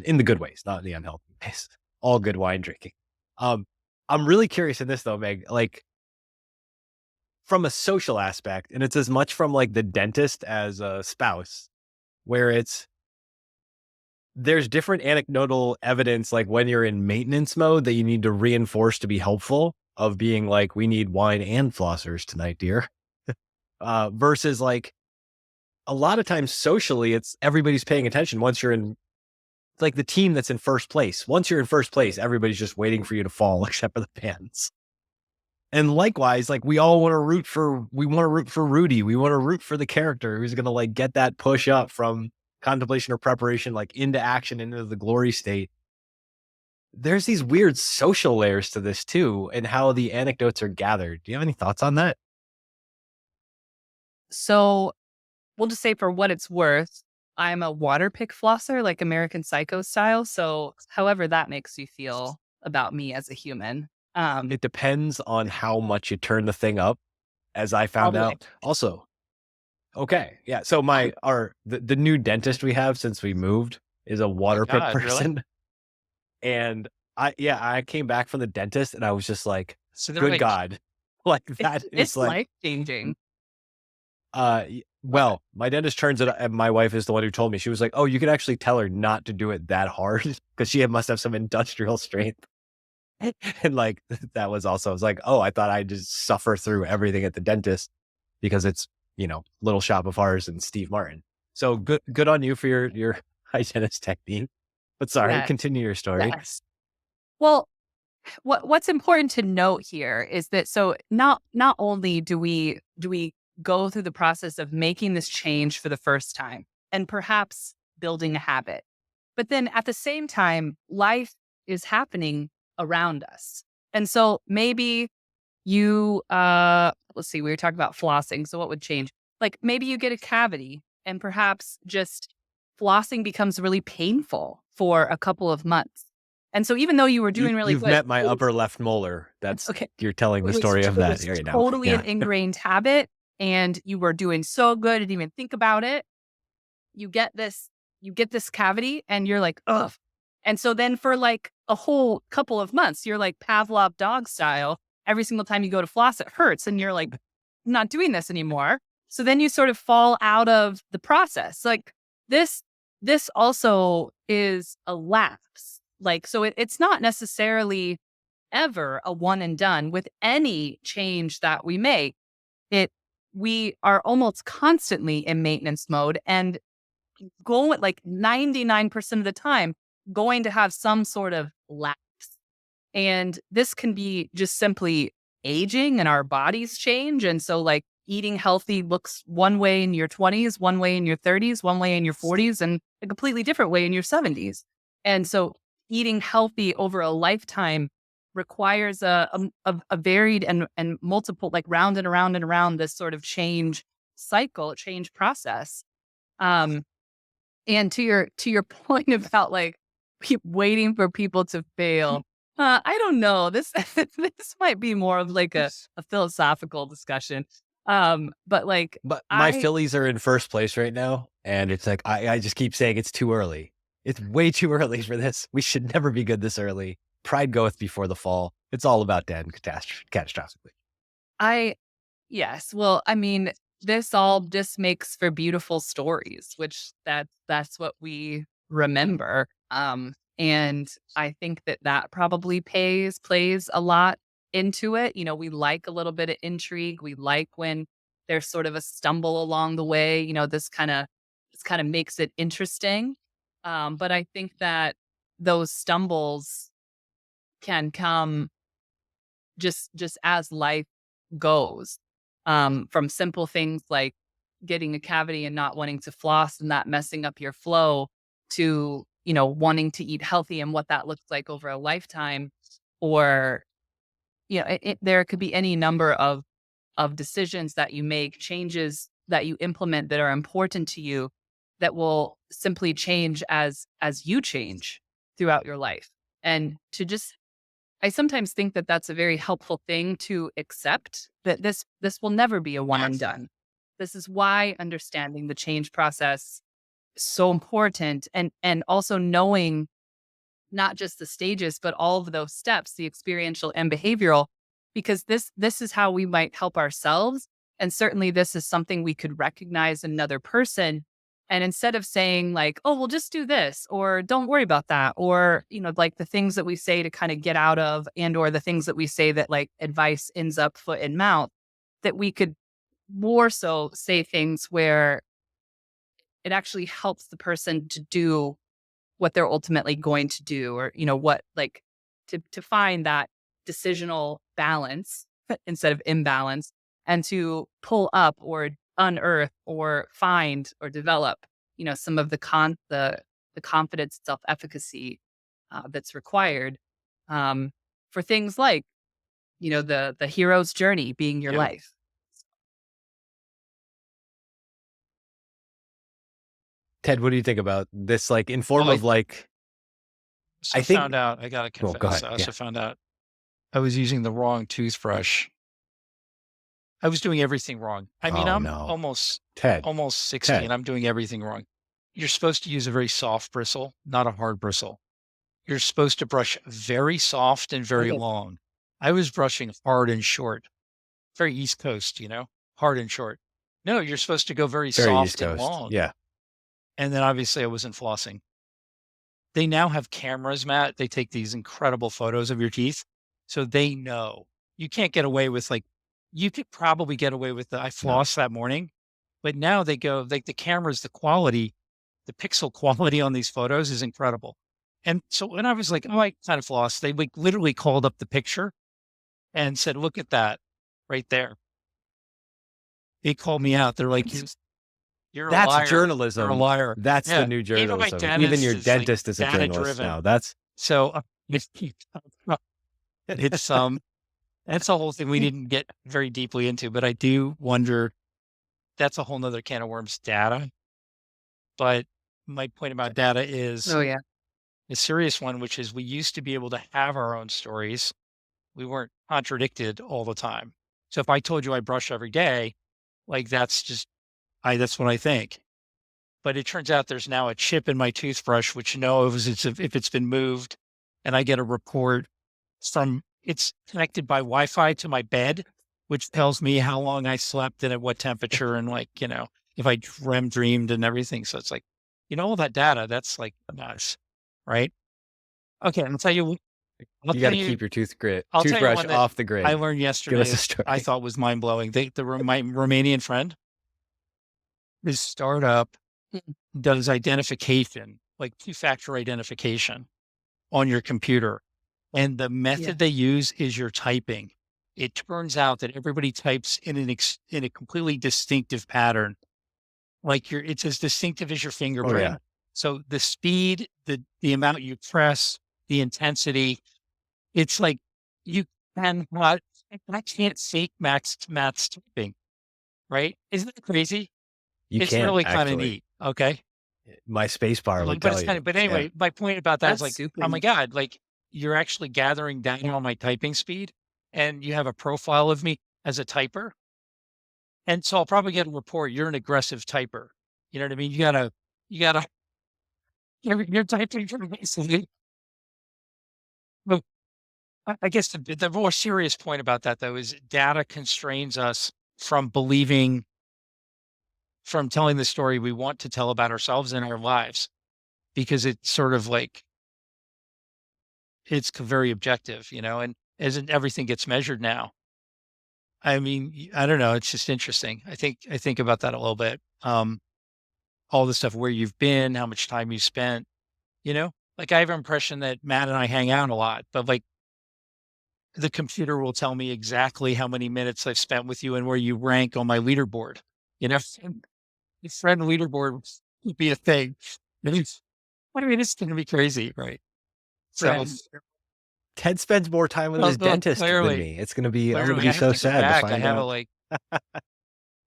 In the good ways, not in the unhealthy ways. All good wine drinking. I'm really curious in this though, Meg, like from a social aspect, and it's as much from like the dentist as a spouse, where there's different anecdotal evidence, like when you're in maintenance mode that you need to reinforce to be helpful of being like, we need wine and flossers tonight, dear. Versus like a lot of times socially, it's everybody's paying attention once you're in like the team that's in first place. Once you're in first place, everybody's just waiting for you to fall, except for the fans. And likewise, like we want to root for Rudy. We want to root for the character who's going to like get that push up from contemplation or preparation, like into action, into the glory state. There's these weird social layers to this too, and how the anecdotes are gathered. Do you have any thoughts on that? So we'll just say for what it's worth, I'm a water pick flosser, like American Psycho style. So however that makes you feel about me as a human. It depends on how much you turn the thing up, as I All found the way. out. Also, okay, yeah. So the new dentist we have since we moved is a water pick God, really? person, and I came back from the dentist and I was just like, So they're good like, God, like that It's is like, life changing. well, my dentist turns it, and my wife is the one who told me. She was like, oh, you could actually tell her not to do it that hard because she must have some industrial strength. And like that was also, I was like, oh, I thought I'd just suffer through everything at the dentist because it's, Little Shop of Horrors and Steve Martin. So good on you for your hygienist technique. But sorry, Yes. continue your story. Yes. Well, what's important to note here is that so not only do we go through the process of making this change for the first time and perhaps building a habit, but then at the same time, life is happening around us. And so maybe you, let's see, we were talking about flossing. So what would change? Like maybe you get a cavity and perhaps just flossing becomes really painful for a couple of months. And so even though you were doing really You've good, met my upper left molar. That's okay. You're telling the It was story of that it was right now. totally Yeah. an ingrained habit, and you were doing so good, didn't even think about it. You get this cavity, and you're like, ugh. And so then for like a whole couple of months, you're like Pavlov dog style. Every single time you go to floss, it hurts, and you're like, I'm not doing this anymore. So then you sort of fall out of the process. Like this also is a lapse. Like, so it's not necessarily ever a one and done with any change that we make. We are almost constantly in maintenance mode and going like 99% of the time going to have some sort of lapse. And this can be just simply aging and our bodies change. And so like eating healthy looks one way in your 20s, one way in your 30s, one way in your 40s, and a completely different way in your 70s. And so eating healthy over a lifetime requires a varied and multiple, like round and around and around this sort of change process. And to your point about like keep waiting for people to fail, I don't know. This might be more of like a philosophical discussion. But like, But my Phillies are in first place right now, and it's like I just keep saying it's too early. It's way too early for this. We should never be good this early. Pride goeth before the fall. It's all about dead catastrophically. Yes. Well, I mean, this all just makes for beautiful stories, which that's what we remember. And I think that probably plays a lot into it. We like a little bit of intrigue. We like when there's sort of a stumble along the way. This kind of makes it interesting. But I think that those stumbles can come just as life goes, from simple things like getting a cavity and not wanting to floss and that messing up your flow to wanting to eat healthy and what that looks like over a lifetime. Or there could be any number of decisions that you make, changes that you implement that are important to you, that will simply change as you change throughout your life. And I sometimes think that that's a very helpful thing to accept, that this will never be a one and done. This is why understanding the change process is so important, and also knowing not just the stages, but all of those steps, the experiential and behavioral, because this is how we might help ourselves. And certainly this is something we could recognize in another person. And instead of saying like, oh, well, just do this, or don't worry about that, or, like the things that we say to kind of get out of, and, or the things that we say that like advice ends up foot in mouth, that we could more so say things where it actually helps the person to do what they're ultimately going to do, or, what, like, to find that decisional balance instead of imbalance, and to pull up or unearth or find or develop, some of the confidence, self-efficacy that's required, for things like, the hero's journey being your life. Ted, what do you think about this? Like, in form of like, I found out, I got to confess, go ahead. I also found out I was using the wrong toothbrush. I was doing everything wrong. I mean, I'm almost 60 and I'm doing everything wrong. You're supposed to use a very soft bristle, not a hard bristle. You're supposed to brush very soft and very long. I was brushing hard and short. Very East Coast, hard and short. No, you're supposed to go very soft and long. Yeah. And then obviously I wasn't flossing. They now have cameras, Matt. They take these incredible photos of your teeth. So they know. You can't get away with you could probably get away with I flossed that morning, but now they go, like the cameras, the quality, the pixel quality on these photos is incredible. And so when I was like, oh, I kind of flossed, they literally called up the picture and said, look at that right there. They called me out. They're like, you're a liar. That's journalism. You're a liar. That's the new journalism. Even your dentist is a journalist now. That's it's that's a whole thing we didn't get very deeply into, but I do wonder, that's a whole nother can of worms, data. But my point about data is a serious one, which is we used to be able to have our own stories. We weren't contradicted all the time. So if I told you I brush every day, like that's what I think. But it turns out there's now a chip in my toothbrush, which knows if it's been moved, and I get a report it's connected by Wi-Fi to my bed, which tells me how long I slept and at what temperature, and if I dreamed and everything. So it's like, all that data, that's like nuts, right? Okay, I'll tell you. You got to keep your toothbrush off the grid. I learned yesterday. Give us a story. I thought was mind blowing. My Romanian friend, his startup does identification, like two-factor identification on your computer. And the method they use is your typing. It turns out that everybody types in a completely distinctive pattern. Like it's as distinctive as your fingerprint. Oh, yeah. So the speed, the amount you press, the intensity, it's like I can't fake Matt's typing, right? Isn't that crazy? It's really kind of neat. Okay. My space bar would tell you. But anyway, my point about that is like, oh my God, like you're actually gathering down on my typing speed, and you have a profile of me as a typer. And so I'll probably get a report. You're an aggressive typer. You know what I mean? You're typing for me. But I guess the more serious point about that, though, is data constrains us from telling the story we want to tell about ourselves and our lives, because it's sort of like it's very objective, and as in everything gets measured now. I mean, I don't know. It's just interesting. I think about that a little bit. All the stuff where you've been, how much time you spent, like I have an impression that Matt and I hang out a lot, but like the computer will tell me exactly how many minutes I've spent with you and where you rank on my leaderboard. And the friend leaderboard would be a thing. I mean, it's going to be crazy, right? So, Right. Ted spends more time with his dentist than me. It's going to be, I'm going to be so sad to find out.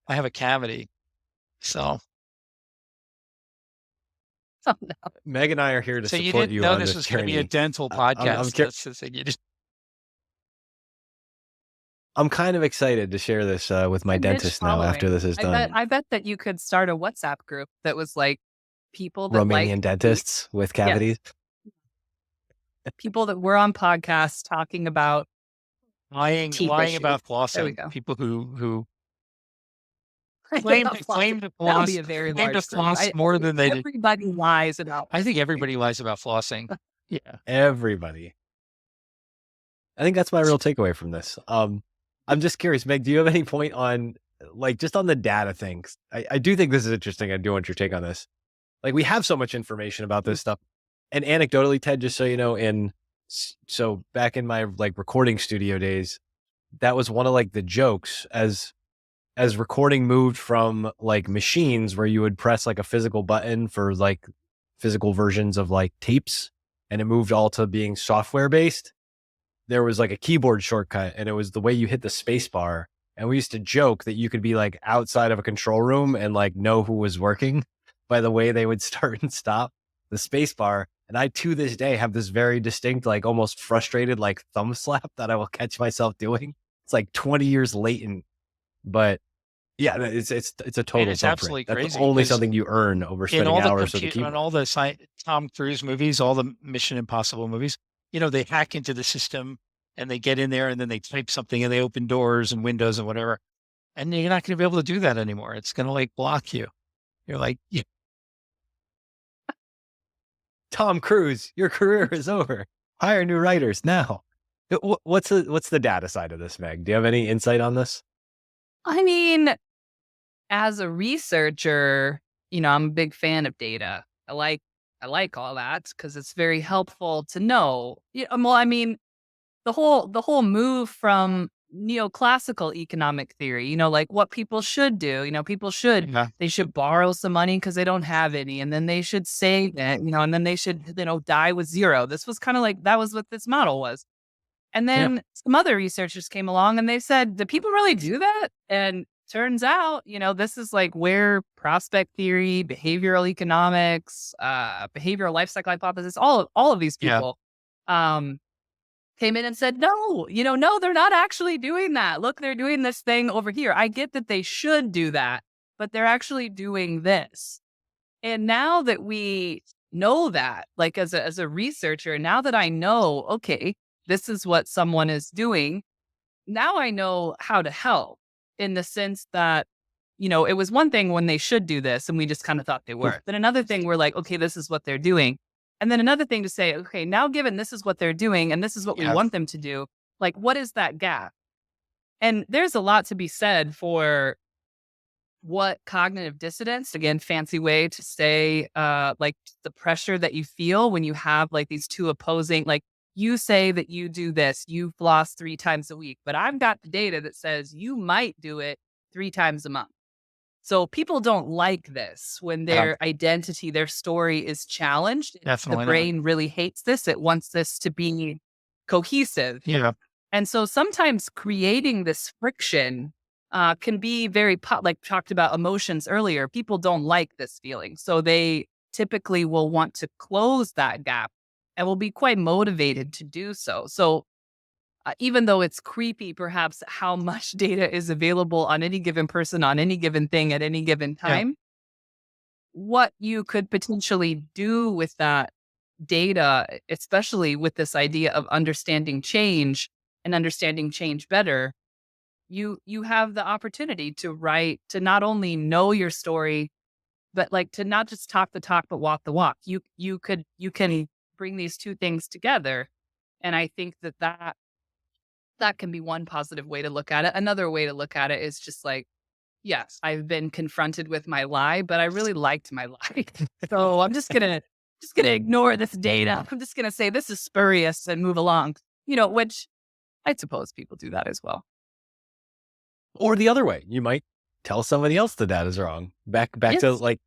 I have a cavity. So, Oh, no. Meg and I are here to so you support didn't you know on this this was going to be a journey. dental podcast. That's the thing. I'm kind of excited to share this with my dentist now after this is done. I bet that you could start a WhatsApp group that was like people that Romanian dentists with cavities. People that were on podcasts talking about lying about flossing. People who claim to floss. Be a very claim large to floss group. more than they do. Everybody lies about. I think everybody lies about flossing. Yeah, everybody. I think that's my real takeaway from this. I'm just curious, Meg, do you have any point on like just on the data things? I do think this is interesting. I do want your take on this. Like we have so much information about this stuff. And anecdotally, Ted, just so you know, so back in my like recording studio days, that was one of like the jokes as recording moved from like machines where you would press like a physical button for like physical versions of like tapes, and it moved all to being software based. There was like a keyboard shortcut, and it was the way you hit the space bar. And we used to joke that you could be like outside of a control room and like know who was working by the way they would start and stop the space bar. And I, to this day, have this very distinct, like almost frustrated, like thumb slap that I will catch myself doing. It's like 20 years latent, but yeah, it's a total. It's absolutely crazy. That's only something you earn over spending hours with the keyboard. On all the Tom Cruise movies, all the Mission Impossible movies, they hack into the system and they get in there and then they type something and they open doors and windows and whatever. And you're not going to be able to do that anymore. It's going to like block you. You're like, yeah. Tom Cruise, your career is over. Hire new writers now. What's the data side of this, Meg? Do you have any insight on this? I mean, as a researcher, I'm a big fan of data. I like all that because it's very helpful to know. Well, I mean, the whole move from neoclassical economic theory, like what people should do, people should, they should borrow some money because they don't have any. And then they should save it, and then they should, die with zero. This was kind of like, that was what this model was. And then some other researchers came along and they said, do people really do that? And turns out, this is like where prospect theory, behavioral economics, behavioral life cycle hypothesis, all of these people, came in and said, no, no, they're not actually doing that. Look, they're doing this thing over here. I get that they should do that, but they're actually doing this. And now that we know that, like as a researcher, now that I know, okay, this is what someone is doing, now I know how to help in the sense that, it was one thing when they should do this and we just kind of thought they were. Then another thing, we're like, okay, this is what they're doing. And then another thing to say, okay, now given this is what they're doing and this is what we want them to do, like, what is that gap? And there's a lot to be said for what cognitive dissonance, again, fancy way to say, like the pressure that you feel when you have like these two opposing, like you say that you do this, you floss 3 times a week, but I've got the data that says you might do it 3 times a month. So people don't like this when their identity, their story is challenged. Definitely the brain really hates this. It wants this to be cohesive. Yeah. And so sometimes creating this friction can be very, like talked about emotions earlier. People don't like this feeling. So they typically will want to close that gap and will be quite motivated to do so. So even though it's creepy, perhaps, how much data is available on any given person, on any given thing at any given time, what you could potentially do with that data, especially with this idea of understanding change and understanding change better, you have the opportunity to write, to not only know your story, but like to not just talk the talk, but walk the walk. You can bring these two things together And I think that can be one positive way to look at it. Another way to look at it is just like, yes, I've been confronted with my lie, but I really liked my lie. So I'm just gonna ignore this data. I'm just gonna say this is spurious and move along. Which I suppose people do that as well. Or the other way, you might tell somebody else the data's wrong. Back Yes. to like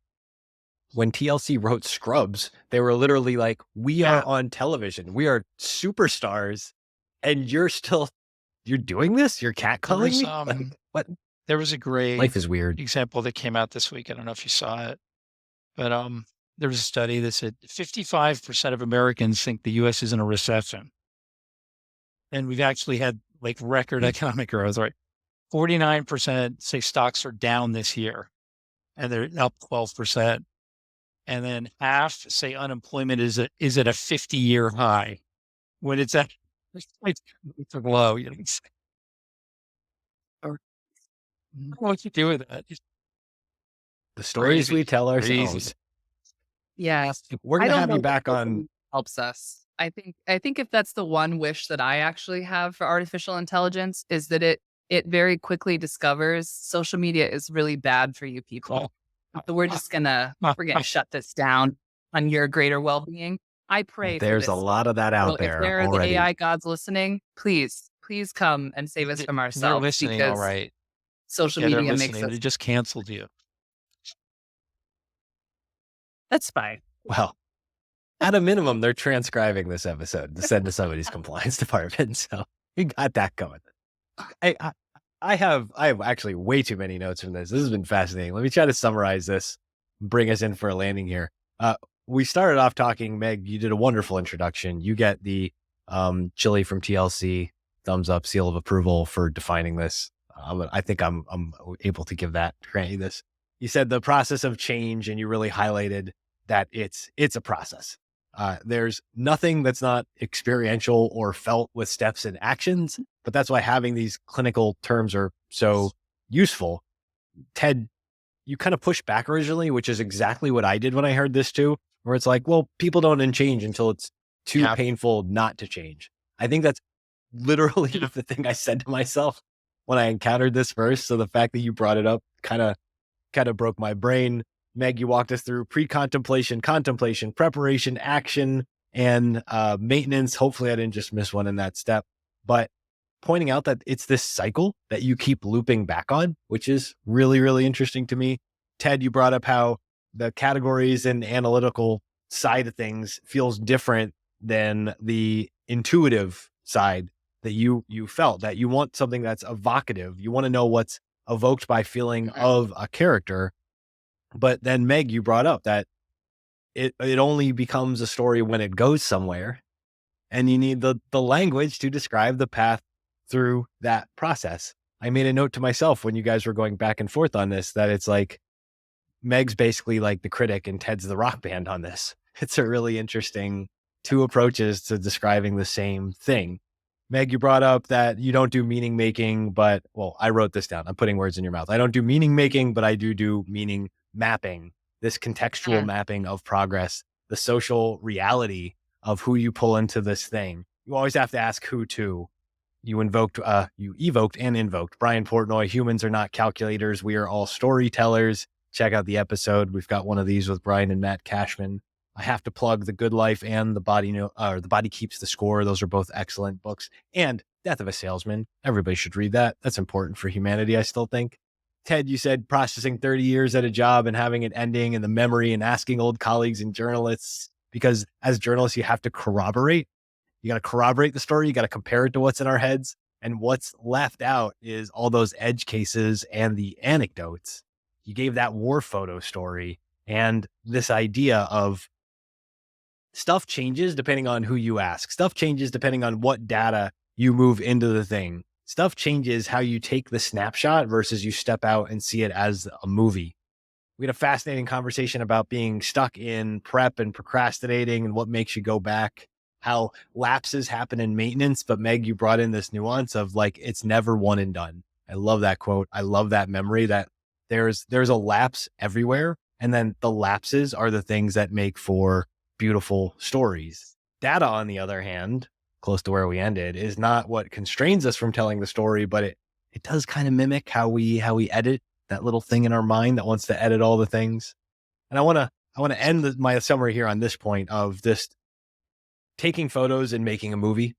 when TLC wrote Scrubs, they were literally like, we are on television. We are superstars. And you're doing this? You're catcalling me? What? There was a great Life is weird. example that came out this week. I don't know if you saw it, but there was a study that said 55% of Americans think the U.S. is in a recession. And we've actually had like record economic growth, right? 49% say stocks are down this year, and they're up 12%. And then half say unemployment is at a 50-year high when it's a low. I don't know what you do with that. The stories we tell ourselves. Yeah. We're going to have you back on. Helps us. I think if that's the one wish that I actually have for artificial intelligence is that it very quickly discovers social media is really bad for you people. So we're gonna shut this down on your greater well-being. I pray there's a lot of that out there. If there are already. the AI gods listening, please come and save us from ourselves. They're listening, all right. Social media makes us. They just canceled you. That's fine. Well, at a minimum, they're transcribing this episode to send to somebody's compliance department. So we got that going. I have actually way too many notes from this. This has been fascinating. Let me try to summarize this, bring us in for a landing here. We started off talking, Meg, you did a wonderful introduction. You get the Chili from TLC, thumbs up, seal of approval for defining this. I think I'm able to give that, grant you this. You said the process of change, and you really highlighted that it's a process. There's nothing that's not experiential or felt with steps and actions, but that's why having these clinical terms are so useful. Ted, you kind of pushed back originally, which is exactly what I did when I heard this too, where it's like, well, people don't change until it's too painful not to change. I think that's literally the thing I said to myself when I encountered this first. So the fact that you brought it up kind of broke my brain. Meg, you walked us through pre-contemplation, contemplation, preparation, action, and maintenance. Hopefully I didn't just miss one in that step, but pointing out that it's this cycle that you keep looping back on, which is really, really interesting to me. Ted, you brought up how the categories and analytical side of things feels different than the intuitive side that you felt, that you want something that's evocative. You want to know what's evoked by feeling of a character. But then Meg, you brought up that it only becomes a story when it goes somewhere, and you need the language to describe the path through that process. I made a note to myself when you guys were going back and forth on this, that it's like Meg's basically like the critic and Ted's the rock band on this. It's a really interesting two approaches to describing the same thing. Meg, you brought up that you don't do meaning making, but well, I wrote this down. I'm putting words in your mouth. I don't do meaning making, but I do meaning mapping, this contextual mapping of progress, the social reality of who you pull into this thing. You always have to ask who to. You evoked and invoked Brian Portnoy. Humans are not calculators. We are all storytellers. Check out the episode. We've got one of these with Brian and Matt Cashman. I have to plug The Good Life and The Body Keeps the Score. Those are both excellent books. And Death of a Salesman. Everybody should read that. That's important for humanity, I still think. Ted, you said processing 30 years at a job and having it ending and the memory and asking old colleagues and journalists, because as journalists, you have to corroborate. You got to corroborate the story. You got to compare it to what's in our heads. And what's left out is all those edge cases and the anecdotes. You gave that war photo story and this idea of stuff changes depending on who you ask. Stuff changes depending on what data you move into the thing. Stuff changes how you take the snapshot versus you step out and see it as a movie. We had a fascinating conversation about being stuck in prep and procrastinating and what makes you go back, how lapses happen in maintenance. But Meg, you brought in this nuance of like, it's never one and done. I love that quote. I love that memory that there's a lapse everywhere. And then the lapses are the things that make for beautiful stories. Data, on the other hand, close to where we ended, is not what constrains us from telling the story, but it does kind of mimic how we edit that little thing in our mind that wants to edit all the things. And I want to end my summary here on this point of just taking photos and making a movie.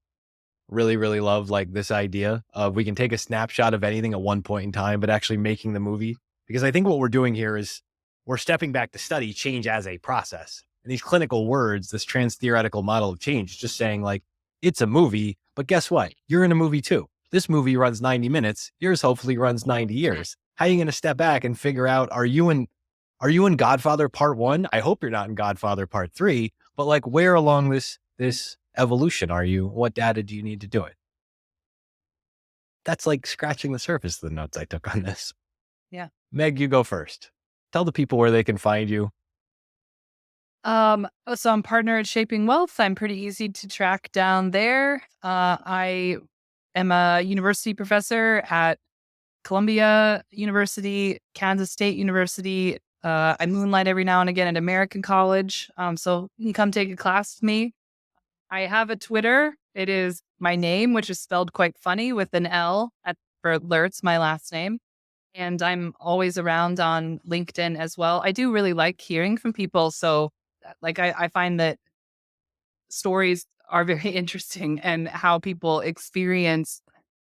Really, really love like this idea of we can take a snapshot of anything at one point in time, but actually making the movie. Because I think what we're doing here is we're stepping back to study change as a process. And these clinical words, this transtheoretical model of change, just saying like, it's a movie, but guess what? You're in a movie too. This movie runs 90 minutes. Yours hopefully runs 90 years. How are you going to step back and figure out, are you in Godfather Part 1? I hope you're not in Godfather Part 3, but like where along this evolution are you? What data do you need to do it? That's like scratching the surface of the notes I took on this. Yeah. Meg, you go first. Tell the people where they can find you. So I'm partner at Shaping Wealth. I'm pretty easy to track down there. I am a university professor at Columbia University, Kansas State University. I moonlight every now and again at American College. So you can come take a class with me. I have a Twitter. It is my name, which is spelled quite funny with an L for Lurtz, my last name. And I'm always around on LinkedIn as well. I do really like hearing from people. So like I find that stories are very interesting and how people experience,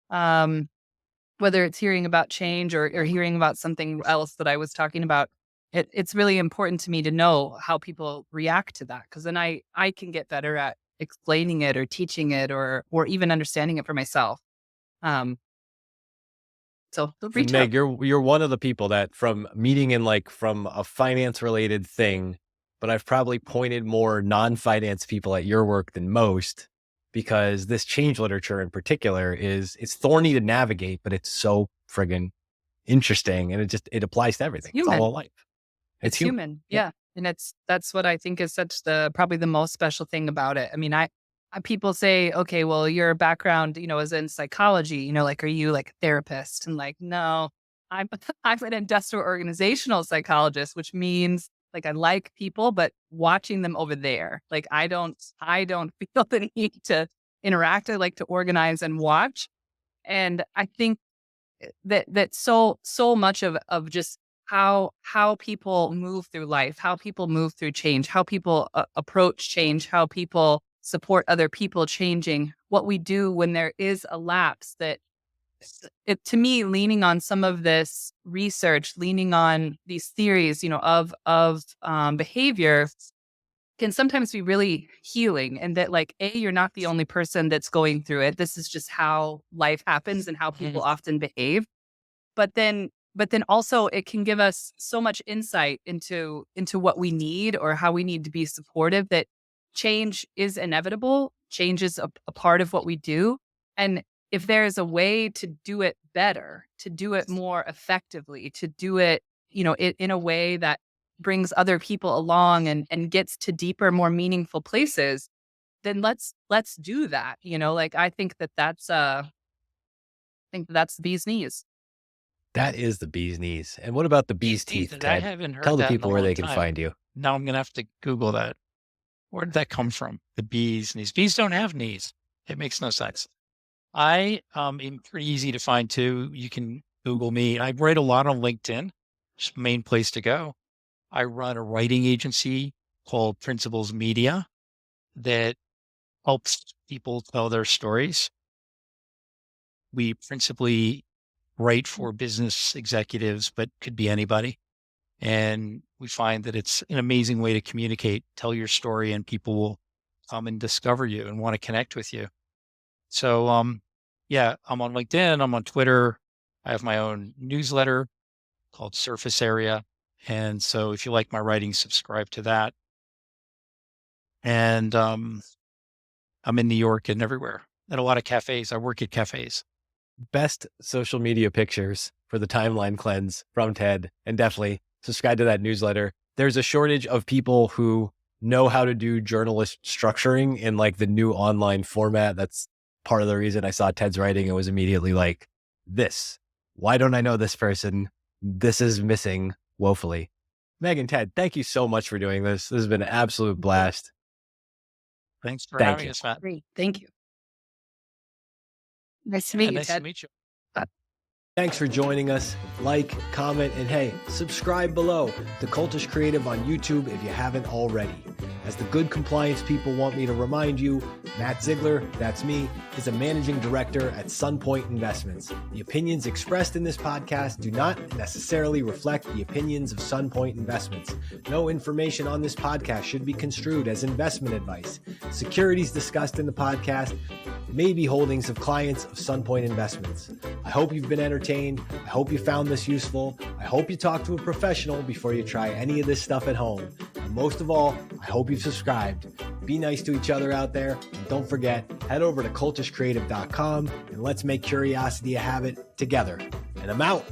whether it's hearing about change or hearing about something else that I was talking about. It's really important to me to know how people react to that, because then I can get better at explaining it or teaching it or even understanding it for myself. So reach Meg, out. you're one of the people that from a finance related thing, but I've probably pointed more non-finance people at your work than most, because this change literature in particular it's thorny to navigate, but it's so friggin' interesting, and it applies to everything. It's all life. It's human. Yeah. And that's what I think is probably the most special thing about it. I mean, people say, okay, well, your background, is in psychology, like, are you like a therapist? And like, no, I'm an industrial organizational psychologist, which means like, I like people, but watching them over there, like, I don't feel the need to interact. I like to organize and watch. And I think that so much of just how people move through life, how people move through change, how people approach change, how people support other people changing, what we do when there is a lapse, that to me, leaning on some of this research, leaning on these theories, of behavior, can sometimes be really healing. And that like, you're not the only person that's going through it. This is just how life happens and how people often behave. But then also it can give us so much insight into what we need or how we need to be supportive, that change is inevitable. Change is a part of what we do. And if there is a way to do it better, to do it more effectively, to do it, in a way that brings other people along and gets to deeper, more meaningful places, then let's do that. Like, I think that's the bee's knees. That is the bee's knees. And what about the bee's teeth, Ted? I haven't heard Tell the that in people a where long they can time. find you. Now I'm going to have to Google that. Where did that come from? The bee's knees. Bees don't have knees. It makes no sense. I am pretty easy to find too. You can Google me. I write a lot on LinkedIn. It's the main place to go. I run a writing agency called Principles Media that helps people tell their stories. We principally write for business executives, but could be anybody. And we find that it's an amazing way to communicate, tell your story, and people will come and discover you and want to connect with you. So, yeah, I'm on LinkedIn, I'm on Twitter. I have my own newsletter called Surface Area. And so if you like my writing, subscribe to that. And I'm in New York and everywhere at a lot of cafes. I work at cafes. Best social media pictures for the timeline cleanse from Ted, and definitely subscribe to that newsletter. There's a shortage of people who know how to do journalist structuring in like the new online format. That's part of the reason I saw Ted's writing. It was immediately like, why don't I know this person? This is missing woefully. Meg and Ted, thank you so much for doing this. This has been an absolute blast. Thanks for Thank having you. us, Matt. Great. Thank you. Nice to meet you, Nice to Ted. meet you. Thanks for joining us. Like, comment, and hey, subscribe below to Cultish Creative on YouTube if you haven't already. As the good compliance people want me to remind you, Matt Ziegler, that's me, is a managing director at Sunpoint Investments. The opinions expressed in this podcast do not necessarily reflect the opinions of Sunpoint Investments. No information on this podcast should be construed as investment advice. Securities discussed in the podcast may be holdings of clients of Sunpoint Investments. I hope you've been entertained. I hope you found this useful. I hope you talk to a professional before you try any of this stuff at home. And most of all, I hope you've subscribed. Be nice to each other out there. And don't forget, head over to cultishcreative.com and let's make curiosity a habit together. And I'm out.